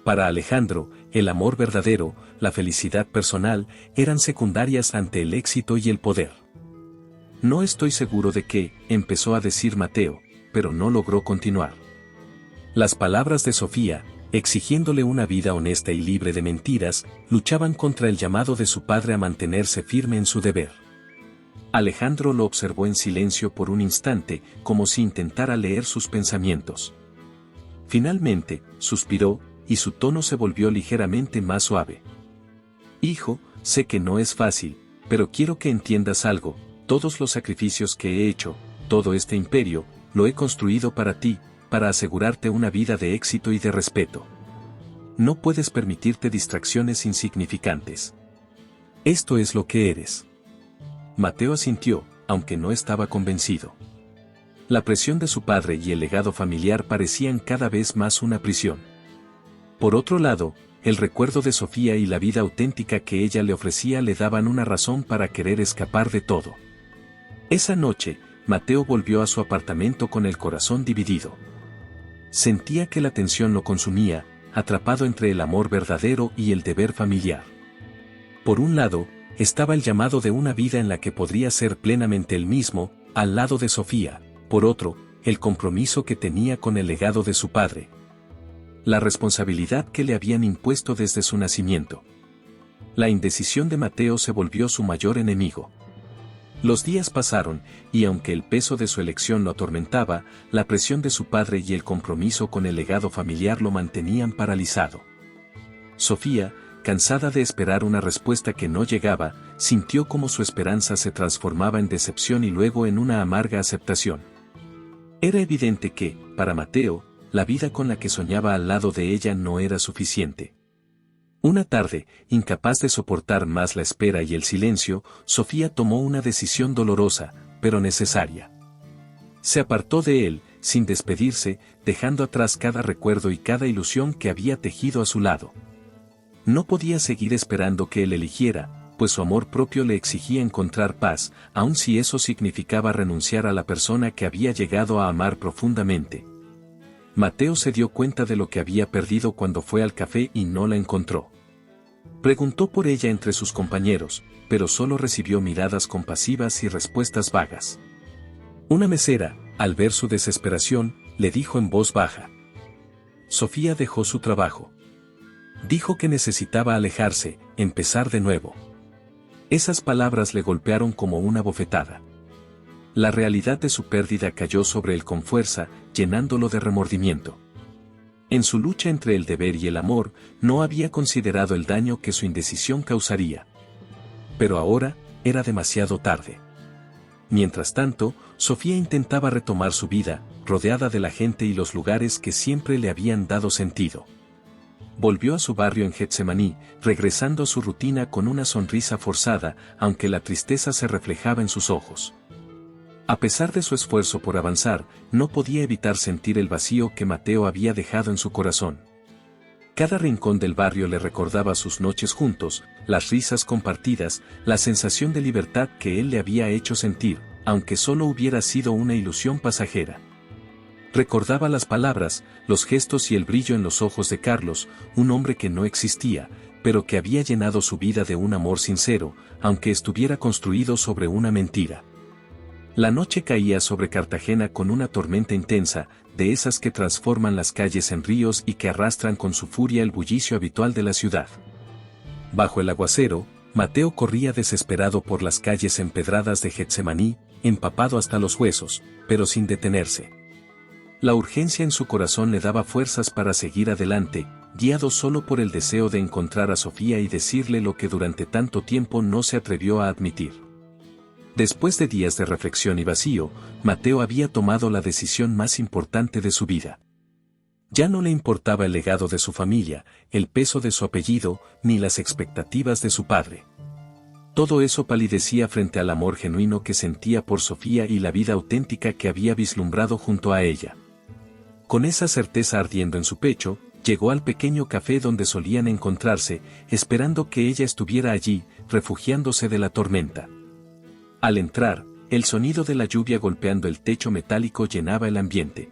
Para Alejandro, el amor verdadero, la felicidad personal, eran secundarias ante el éxito y el poder. No estoy seguro de qué, empezó a decir Mateo, pero no logró continuar. Las palabras de Sofía, exigiéndole una vida honesta y libre de mentiras, luchaban contra el llamado de su padre a mantenerse firme en su deber. Alejandro lo observó en silencio por un instante, como si intentara leer sus pensamientos. Finalmente, suspiró, y su tono se volvió ligeramente más suave. Hijo, sé que no es fácil, pero quiero que entiendas algo, todos los sacrificios que he hecho, todo este imperio, lo he construido para ti, para asegurarte una vida de éxito y de respeto. No puedes permitirte distracciones insignificantes. Esto es lo que eres. Mateo asintió, aunque no estaba convencido. La presión de su padre y el legado familiar parecían cada vez más una prisión. Por otro lado, el recuerdo de Sofía y la vida auténtica que ella le ofrecía le daban una razón para querer escapar de todo. Esa noche, Mateo volvió a su apartamento con el corazón dividido. Sentía que la tensión lo consumía, atrapado entre el amor verdadero y el deber familiar. Por un lado, estaba el llamado de una vida en la que podría ser plenamente él mismo, al lado de Sofía; por otro, el compromiso que tenía con el legado de su padre. La responsabilidad que le habían impuesto desde su nacimiento. La indecisión de Mateo se volvió su mayor enemigo. Los días pasaron, y aunque el peso de su elección lo atormentaba, la presión de su padre y el compromiso con el legado familiar lo mantenían paralizado. Sofía, cansada de esperar una respuesta que no llegaba, sintió como su esperanza se transformaba en decepción y luego en una amarga aceptación. Era evidente que, para Mateo, la vida con la que soñaba al lado de ella no era suficiente. Una tarde, incapaz de soportar más la espera y el silencio, Sofía tomó una decisión dolorosa, pero necesaria. Se apartó de él, sin despedirse, dejando atrás cada recuerdo y cada ilusión que había tejido a su lado. No podía seguir esperando que él eligiera, pues su amor propio le exigía encontrar paz, aun si eso significaba renunciar a la persona que había llegado a amar profundamente. Mateo se dio cuenta de lo que había perdido cuando fue al café y no la encontró. Preguntó por ella entre sus compañeros, pero solo recibió miradas compasivas y respuestas vagas. Una mesera, al ver su desesperación, le dijo en voz baja. Sofía dejó su trabajo. Dijo que necesitaba alejarse, empezar de nuevo. Esas palabras le golpearon como una bofetada. La realidad de su pérdida cayó sobre él con fuerza, llenándolo de remordimiento. En su lucha entre el deber y el amor, no había considerado el daño que su indecisión causaría. Pero ahora, era demasiado tarde. Mientras tanto, Sofía intentaba retomar su vida, rodeada de la gente y los lugares que siempre le habían dado sentido. Volvió a su barrio en Getsemaní, regresando a su rutina con una sonrisa forzada, aunque la tristeza se reflejaba en sus ojos. A pesar de su esfuerzo por avanzar, no podía evitar sentir el vacío que Mateo había dejado en su corazón. Cada rincón del barrio le recordaba sus noches juntos, las risas compartidas, la sensación de libertad que él le había hecho sentir, aunque solo hubiera sido una ilusión pasajera. Recordaba las palabras, los gestos y el brillo en los ojos de Carlos, un hombre que no existía, pero que había llenado su vida de un amor sincero, aunque estuviera construido sobre una mentira. La noche caía sobre Cartagena con una tormenta intensa, de esas que transforman las calles en ríos y que arrastran con su furia el bullicio habitual de la ciudad. Bajo el aguacero, Mateo corría desesperado por las calles empedradas de Getsemaní, empapado hasta los huesos, pero sin detenerse. La urgencia en su corazón le daba fuerzas para seguir adelante, guiado solo por el deseo de encontrar a Sofía y decirle lo que durante tanto tiempo no se atrevió a admitir. Después de días de reflexión y vacío, Mateo había tomado la decisión más importante de su vida. Ya no le importaba el legado de su familia, el peso de su apellido, ni las expectativas de su padre. Todo eso palidecía frente al amor genuino que sentía por Sofía y la vida auténtica que había vislumbrado junto a ella. Con esa certeza ardiendo en su pecho, llegó al pequeño café donde solían encontrarse, esperando que ella estuviera allí, refugiándose de la tormenta. Al entrar, el sonido de la lluvia golpeando el techo metálico llenaba el ambiente.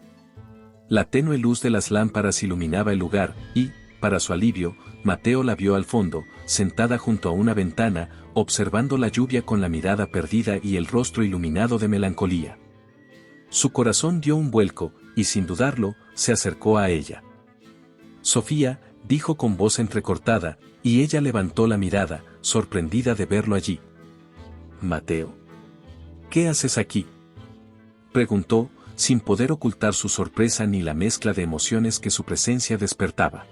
La tenue luz de las lámparas iluminaba el lugar, y, para su alivio, Mateo la vio al fondo, sentada junto a una ventana, observando la lluvia con la mirada perdida y el rostro iluminado de melancolía. Su corazón dio un vuelco, y sin dudarlo, se acercó a ella. Sofía, dijo con voz entrecortada, y ella levantó la mirada, sorprendida de verlo allí. Mateo. ¿Qué haces aquí?, preguntó, sin poder ocultar su sorpresa ni la mezcla de emociones que su presencia despertaba.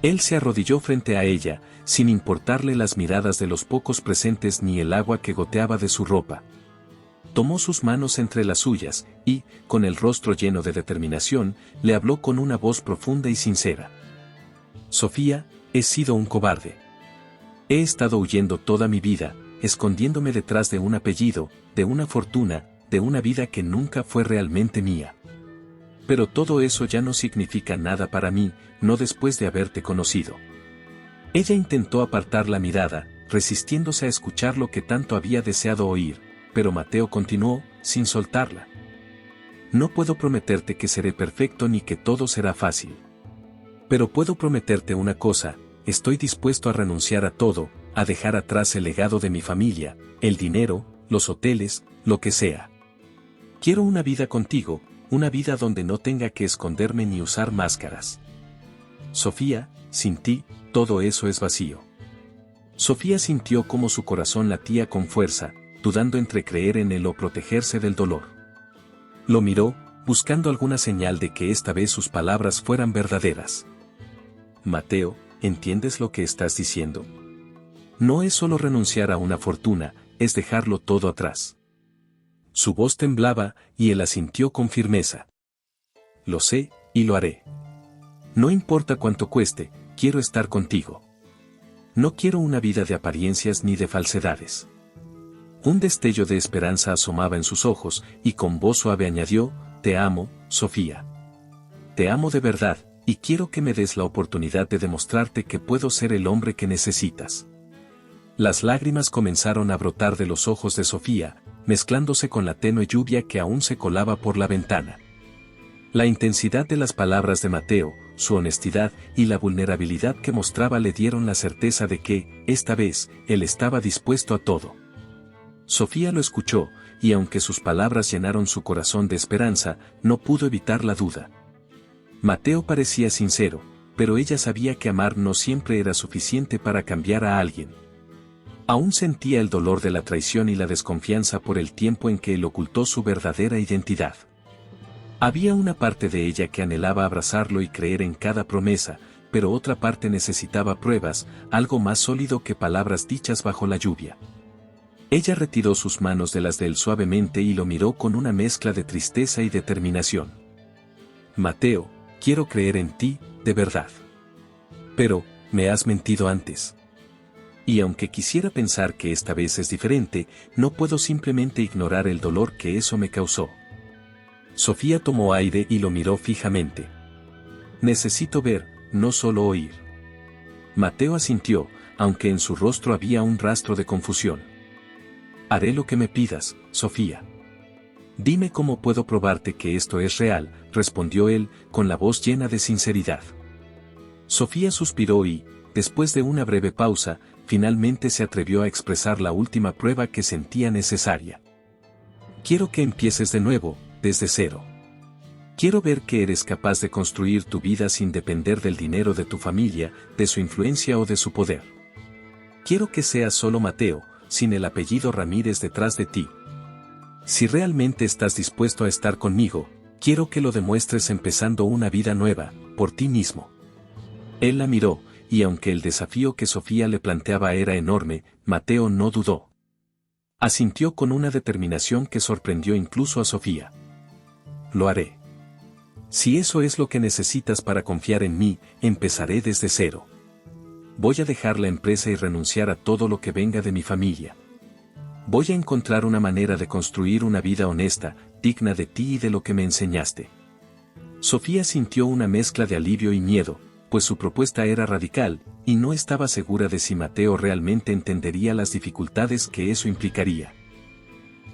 Él se arrodilló frente a ella, sin importarle las miradas de los pocos presentes ni el agua que goteaba de su ropa. Tomó sus manos entre las suyas, y, con el rostro lleno de determinación, le habló con una voz profunda y sincera. Sofía, he sido un cobarde. He estado huyendo toda mi vida, escondiéndome detrás de un apellido, de una fortuna, de una vida que nunca fue realmente mía. Pero todo eso ya no significa nada para mí, no después de haberte conocido. Ella intentó apartar la mirada, resistiéndose a escuchar lo que tanto había deseado oír, pero Mateo continuó, sin soltarla. No puedo prometerte que seré perfecto ni que todo será fácil. Pero puedo prometerte una cosa, estoy dispuesto a renunciar a todo, a dejar atrás el legado de mi familia, el dinero, los hoteles, lo que sea. Quiero una vida contigo, una vida donde no tenga que esconderme ni usar máscaras. Sofía, sin ti, todo eso es vacío. Sofía sintió cómo su corazón latía con fuerza, dudando entre creer en él o protegerse del dolor. Lo miró, buscando alguna señal de que esta vez sus palabras fueran verdaderas. Mateo, ¿entiendes lo que estás diciendo? No es solo renunciar a una fortuna, es dejarlo todo atrás. Su voz temblaba, y él asintió con firmeza. Lo sé, y lo haré. No importa cuánto cueste, quiero estar contigo. No quiero una vida de apariencias ni de falsedades. Un destello de esperanza asomaba en sus ojos, y con voz suave añadió, te amo, Sofía. Te amo de verdad, y quiero que me des la oportunidad de demostrarte que puedo ser el hombre que necesitas. Las lágrimas comenzaron a brotar de los ojos de Sofía, mezclándose con la tenue lluvia que aún se colaba por la ventana. La intensidad de las palabras de Mateo, su honestidad y la vulnerabilidad que mostraba le dieron la certeza de que, esta vez, él estaba dispuesto a todo. Sofía lo escuchó, y aunque sus palabras llenaron su corazón de esperanza, no pudo evitar la duda. Mateo parecía sincero, pero ella sabía que amar no siempre era suficiente para cambiar a alguien. Aún sentía el dolor de la traición y la desconfianza por el tiempo en que él ocultó su verdadera identidad. Había una parte de ella que anhelaba abrazarlo y creer en cada promesa, pero otra parte necesitaba pruebas, algo más sólido que palabras dichas bajo la lluvia. Ella retiró sus manos de las de él suavemente y lo miró con una mezcla de tristeza y determinación. Mateo, quiero creer en ti, de verdad. Pero, me has mentido antes. Y aunque quisiera pensar que esta vez es diferente, no puedo simplemente ignorar el dolor que eso me causó. Sofía tomó aire y lo miró fijamente. Necesito ver, no solo oír. Mateo asintió, aunque en su rostro había un rastro de confusión. Haré lo que me pidas, Sofía. Dime cómo puedo probarte que esto es real, respondió él, con la voz llena de sinceridad. Sofía suspiró y, después de una breve pausa, finalmente se atrevió a expresar la última prueba que sentía necesaria. Quiero que empieces de nuevo, desde cero. Quiero ver que eres capaz de construir tu vida sin depender del dinero de tu familia, de su influencia o de su poder. Quiero que seas solo Mateo, sin el apellido Ramírez detrás de ti. Si realmente estás dispuesto a estar conmigo, quiero que lo demuestres empezando una vida nueva, por ti mismo. Él la miró, y aunque el desafío que Sofía le planteaba era enorme, Mateo no dudó. Asintió con una determinación que sorprendió incluso a Sofía. Lo haré. Si eso es lo que necesitas para confiar en mí, empezaré desde cero. Voy a dejar la empresa y renunciar a todo lo que venga de mi familia. Voy a encontrar una manera de construir una vida honesta, digna de ti y de lo que me enseñaste. Sofía sintió una mezcla de alivio y miedo, pues su propuesta era radical, y no estaba segura de si Mateo realmente entendería las dificultades que eso implicaría.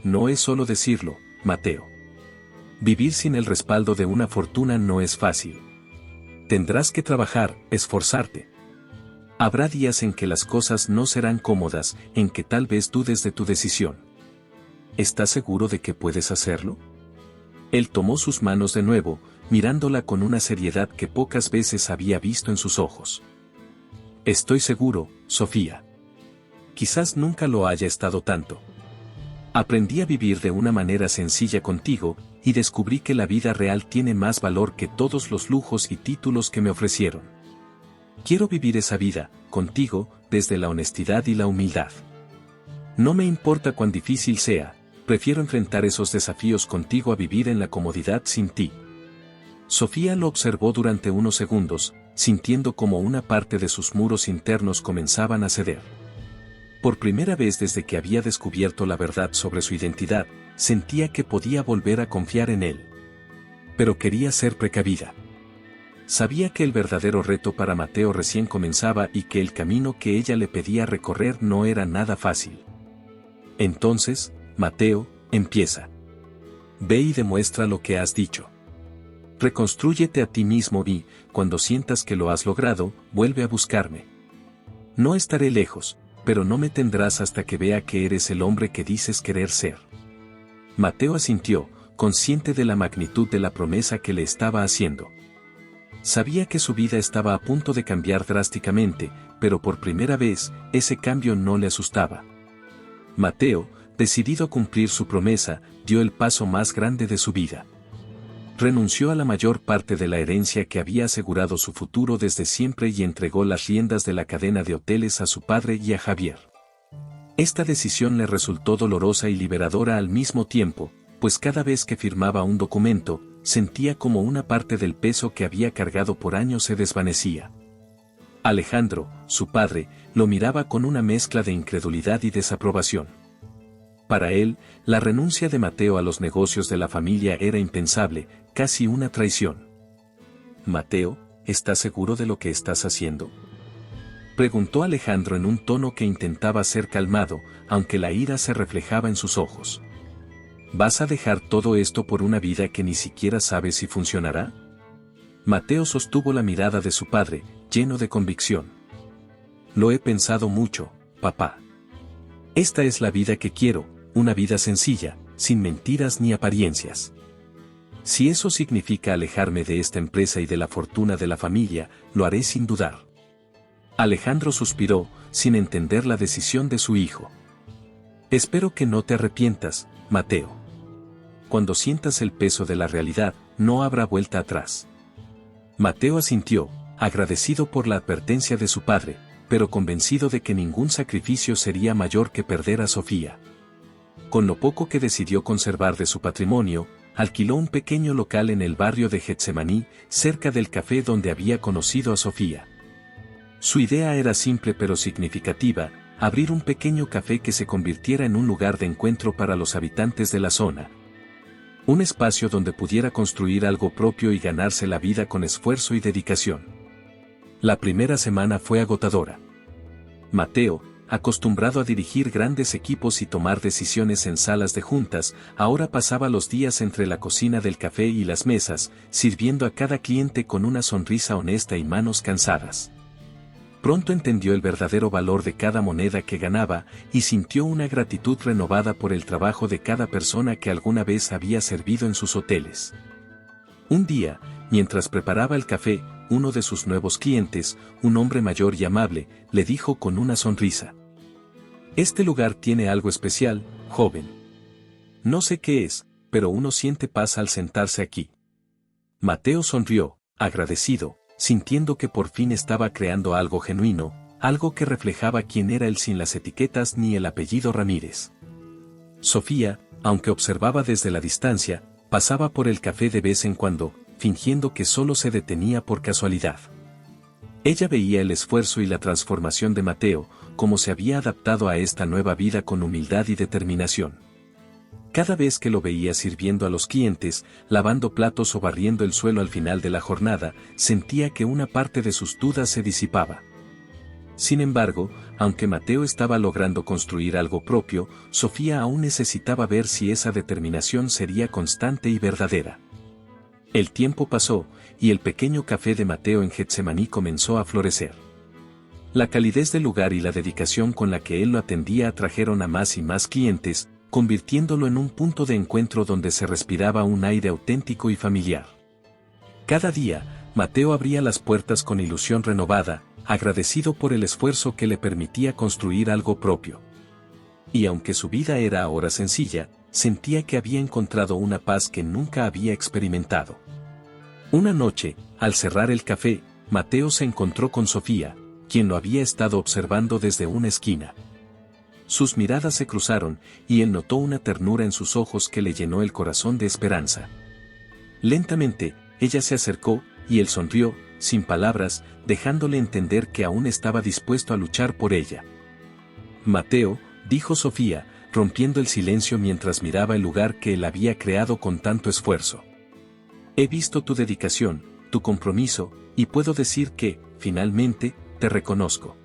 No es solo decirlo, Mateo. Vivir sin el respaldo de una fortuna no es fácil. Tendrás que trabajar, esforzarte. Habrá días en que las cosas no serán cómodas, en que tal vez dudes de tu decisión. ¿Estás seguro de que puedes hacerlo? Él tomó sus manos de nuevo, mirándola con una seriedad que pocas veces había visto en sus ojos. Estoy seguro, Sofía. Quizás nunca lo haya estado tanto. Aprendí a vivir de una manera sencilla contigo, y descubrí que la vida real tiene más valor que todos los lujos y títulos que me ofrecieron. Quiero vivir esa vida, contigo, desde la honestidad y la humildad. No me importa cuán difícil sea, prefiero enfrentar esos desafíos contigo a vivir en la comodidad sin ti. Sofía lo observó durante unos segundos, sintiendo como una parte de sus muros internos comenzaban a ceder. Por primera vez desde que había descubierto la verdad sobre su identidad, sentía que podía volver a confiar en él. Pero quería ser precavida. Sabía que el verdadero reto para Mateo recién comenzaba y que el camino que ella le pedía recorrer no era nada fácil. Entonces, Mateo, empieza. Ve y demuestra lo que has dicho. Reconstrúyete a ti mismo y, cuando sientas que lo has logrado, vuelve a buscarme. No estaré lejos, pero no me tendrás hasta que vea que eres el hombre que dices querer ser. Mateo asintió, consciente de la magnitud de la promesa que le estaba haciendo. Sabía que su vida estaba a punto de cambiar drásticamente, pero por primera vez, ese cambio no le asustaba. Mateo, decidido a cumplir su promesa, dio el paso más grande de su vida. Renunció a la mayor parte de la herencia que había asegurado su futuro desde siempre y entregó las riendas de la cadena de hoteles a su padre y a Javier. Esta decisión le resultó dolorosa y liberadora al mismo tiempo, pues cada vez que firmaba un documento, sentía como una parte del peso que había cargado por años se desvanecía. Alejandro, su padre, lo miraba con una mezcla de incredulidad y desaprobación. Para él, la renuncia de Mateo a los negocios de la familia era impensable, casi una traición. «Mateo, ¿estás seguro de lo que estás haciendo?», preguntó Alejandro en un tono que intentaba ser calmado, aunque la ira se reflejaba en sus ojos. ¿Vas a dejar todo esto por una vida que ni siquiera sabes si funcionará? Mateo sostuvo la mirada de su padre, lleno de convicción. «Lo he pensado mucho, papá. Esta es la vida que quiero, una vida sencilla, sin mentiras ni apariencias. Si eso significa alejarme de esta empresa y de la fortuna de la familia, lo haré sin dudar». Alejandro suspiró, sin entender la decisión de su hijo. «Espero que no te arrepientas, Mateo. Cuando sientas el peso de la realidad, no habrá vuelta atrás». Mateo asintió, agradecido por la advertencia de su padre, pero convencido de que ningún sacrificio sería mayor que perder a Sofía. Con lo poco que decidió conservar de su patrimonio, alquiló un pequeño local en el barrio de Getsemaní, cerca del café donde había conocido a Sofía. Su idea era simple pero significativa: abrir un pequeño café que se convirtiera en un lugar de encuentro para los habitantes de la zona. Un espacio donde pudiera construir algo propio y ganarse la vida con esfuerzo y dedicación. La primera semana fue agotadora. Mateo, acostumbrado a dirigir grandes equipos y tomar decisiones en salas de juntas, ahora pasaba los días entre la cocina del café y las mesas, sirviendo a cada cliente con una sonrisa honesta y manos cansadas. Pronto entendió el verdadero valor de cada moneda que ganaba y sintió una gratitud renovada por el trabajo de cada persona que alguna vez había servido en sus hoteles. Un día, mientras preparaba el café, uno de sus nuevos clientes, un hombre mayor y amable, le dijo con una sonrisa: «Este lugar tiene algo especial, joven. No sé qué es, pero uno siente paz al sentarse aquí». Mateo sonrió, agradecido, sintiendo que por fin estaba creando algo genuino, algo que reflejaba quién era él sin las etiquetas ni el apellido Ramírez. Sofía, aunque observaba desde la distancia, pasaba por el café de vez en cuando, fingiendo que solo se detenía por casualidad. Ella veía el esfuerzo y la transformación de Mateo, cómo se había adaptado a esta nueva vida con humildad y determinación. Cada vez que lo veía sirviendo a los clientes, lavando platos o barriendo el suelo al final de la jornada, sentía que una parte de sus dudas se disipaba. Sin embargo, aunque Mateo estaba logrando construir algo propio, Sofía aún necesitaba ver si esa determinación sería constante y verdadera. El tiempo pasó, y el pequeño café de Mateo en Getsemaní comenzó a florecer. La calidez del lugar y la dedicación con la que él lo atendía atrajeron a más y más clientes, convirtiéndolo en un punto de encuentro donde se respiraba un aire auténtico y familiar. Cada día, Mateo abría las puertas con ilusión renovada, agradecido por el esfuerzo que le permitía construir algo propio. Y aunque su vida era ahora sencilla, sentía que había encontrado una paz que nunca había experimentado. Una noche, al cerrar el café, Mateo se encontró con Sofía, quien lo había estado observando desde una esquina. sus miradas se cruzaron, y él notó una ternura en sus ojos que le llenó el corazón de esperanza. Lentamente, ella se acercó, y él sonrió, sin palabras, dejándole entender que aún estaba dispuesto a luchar por ella. Mateo, dijo Sofía, rompiendo el silencio mientras miraba el lugar que él había creado con tanto esfuerzo. He visto tu dedicación, tu compromiso, y puedo decir que, finalmente, te reconozco.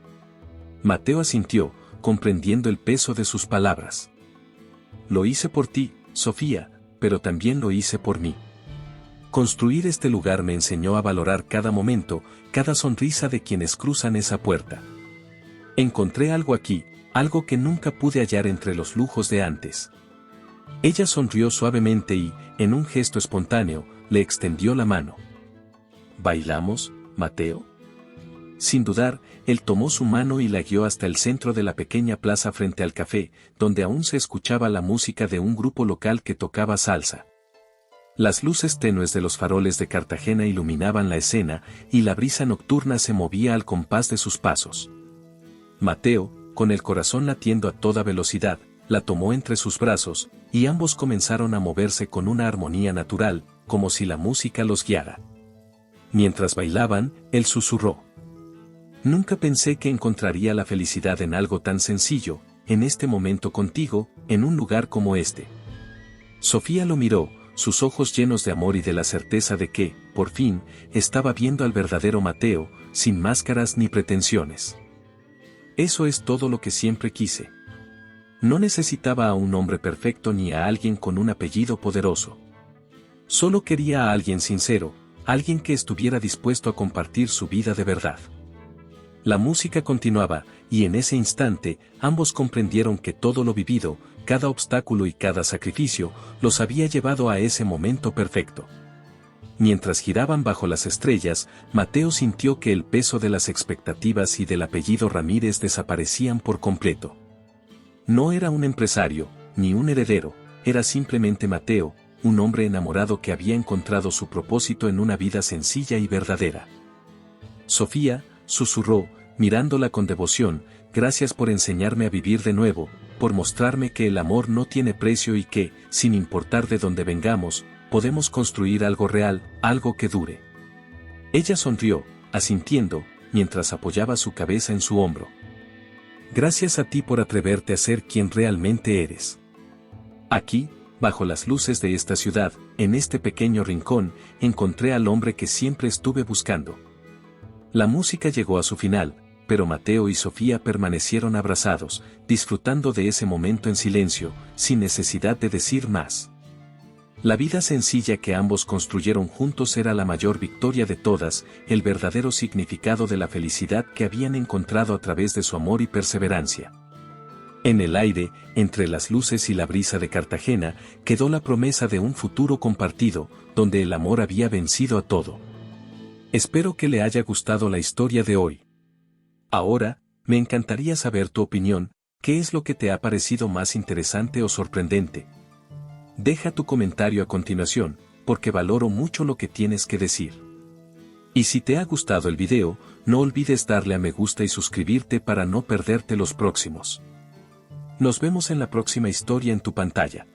Mateo asintió, comprendiendo el peso de sus palabras. Lo hice por ti, Sofía, pero también lo hice por mí. Construir este lugar me enseñó a valorar cada momento, cada sonrisa de quienes cruzan esa puerta. Encontré algo aquí, algo que nunca pude hallar entre los lujos de antes. Ella sonrió suavemente y, en un gesto espontáneo, le extendió la mano. ¿Bailamos, Mateo? Sin dudar, él tomó su mano y la guió hasta el centro de la pequeña plaza frente al café, donde aún se escuchaba la música de un grupo local que tocaba salsa. Las luces tenues de los faroles de Cartagena iluminaban la escena, y la brisa nocturna se movía al compás de sus pasos. Mateo, con el corazón latiendo a toda velocidad, la tomó entre sus brazos, y ambos comenzaron a moverse con una armonía natural, como si la música los guiara. Mientras bailaban, él susurró. Nunca pensé que encontraría la felicidad en algo tan sencillo, en este momento contigo, en un lugar como este. Sofía lo miró, sus ojos llenos de amor y de la certeza de que, por fin, estaba viendo al verdadero Mateo, sin máscaras ni pretensiones. Eso es todo lo que siempre quise. No necesitaba a un hombre perfecto ni a alguien con un apellido poderoso. Solo quería a alguien sincero, alguien que estuviera dispuesto a compartir su vida de verdad. La música continuaba, y en ese instante, ambos comprendieron que todo lo vivido, cada obstáculo y cada sacrificio, los había llevado a ese momento perfecto. Mientras giraban bajo las estrellas, Mateo sintió que el peso de las expectativas y del apellido Ramírez desaparecían por completo. No era un empresario, ni un heredero, era simplemente Mateo, un hombre enamorado que había encontrado su propósito en una vida sencilla y verdadera. Sofía, susurró, mirándola con devoción, gracias por enseñarme a vivir de nuevo, por mostrarme que el amor no tiene precio y que, sin importar de dónde vengamos, podemos construir algo real, algo que dure. Ella sonrió, asintiendo, mientras apoyaba su cabeza en su hombro. Gracias a ti por atreverte a ser quien realmente eres. Aquí, bajo las luces de esta ciudad, en este pequeño rincón, encontré al hombre que siempre estuve buscando. La música llegó a su final, pero Mateo y Sofía permanecieron abrazados, disfrutando de ese momento en silencio, sin necesidad de decir más. La vida sencilla que ambos construyeron juntos era la mayor victoria de todas, el verdadero significado de la felicidad que habían encontrado a través de su amor y perseverancia. En el aire, entre las luces y la brisa de Cartagena, quedó la promesa de un futuro compartido, donde el amor había vencido a todo. Espero que le haya gustado la historia de hoy. Ahora, me encantaría saber tu opinión, ¿qué es lo que te ha parecido más interesante o sorprendente? Deja tu comentario a continuación, porque valoro mucho lo que tienes que decir. Y si te ha gustado el video, no olvides darle a me gusta y suscribirte para no perderte los próximos. Nos vemos en la próxima historia en tu pantalla.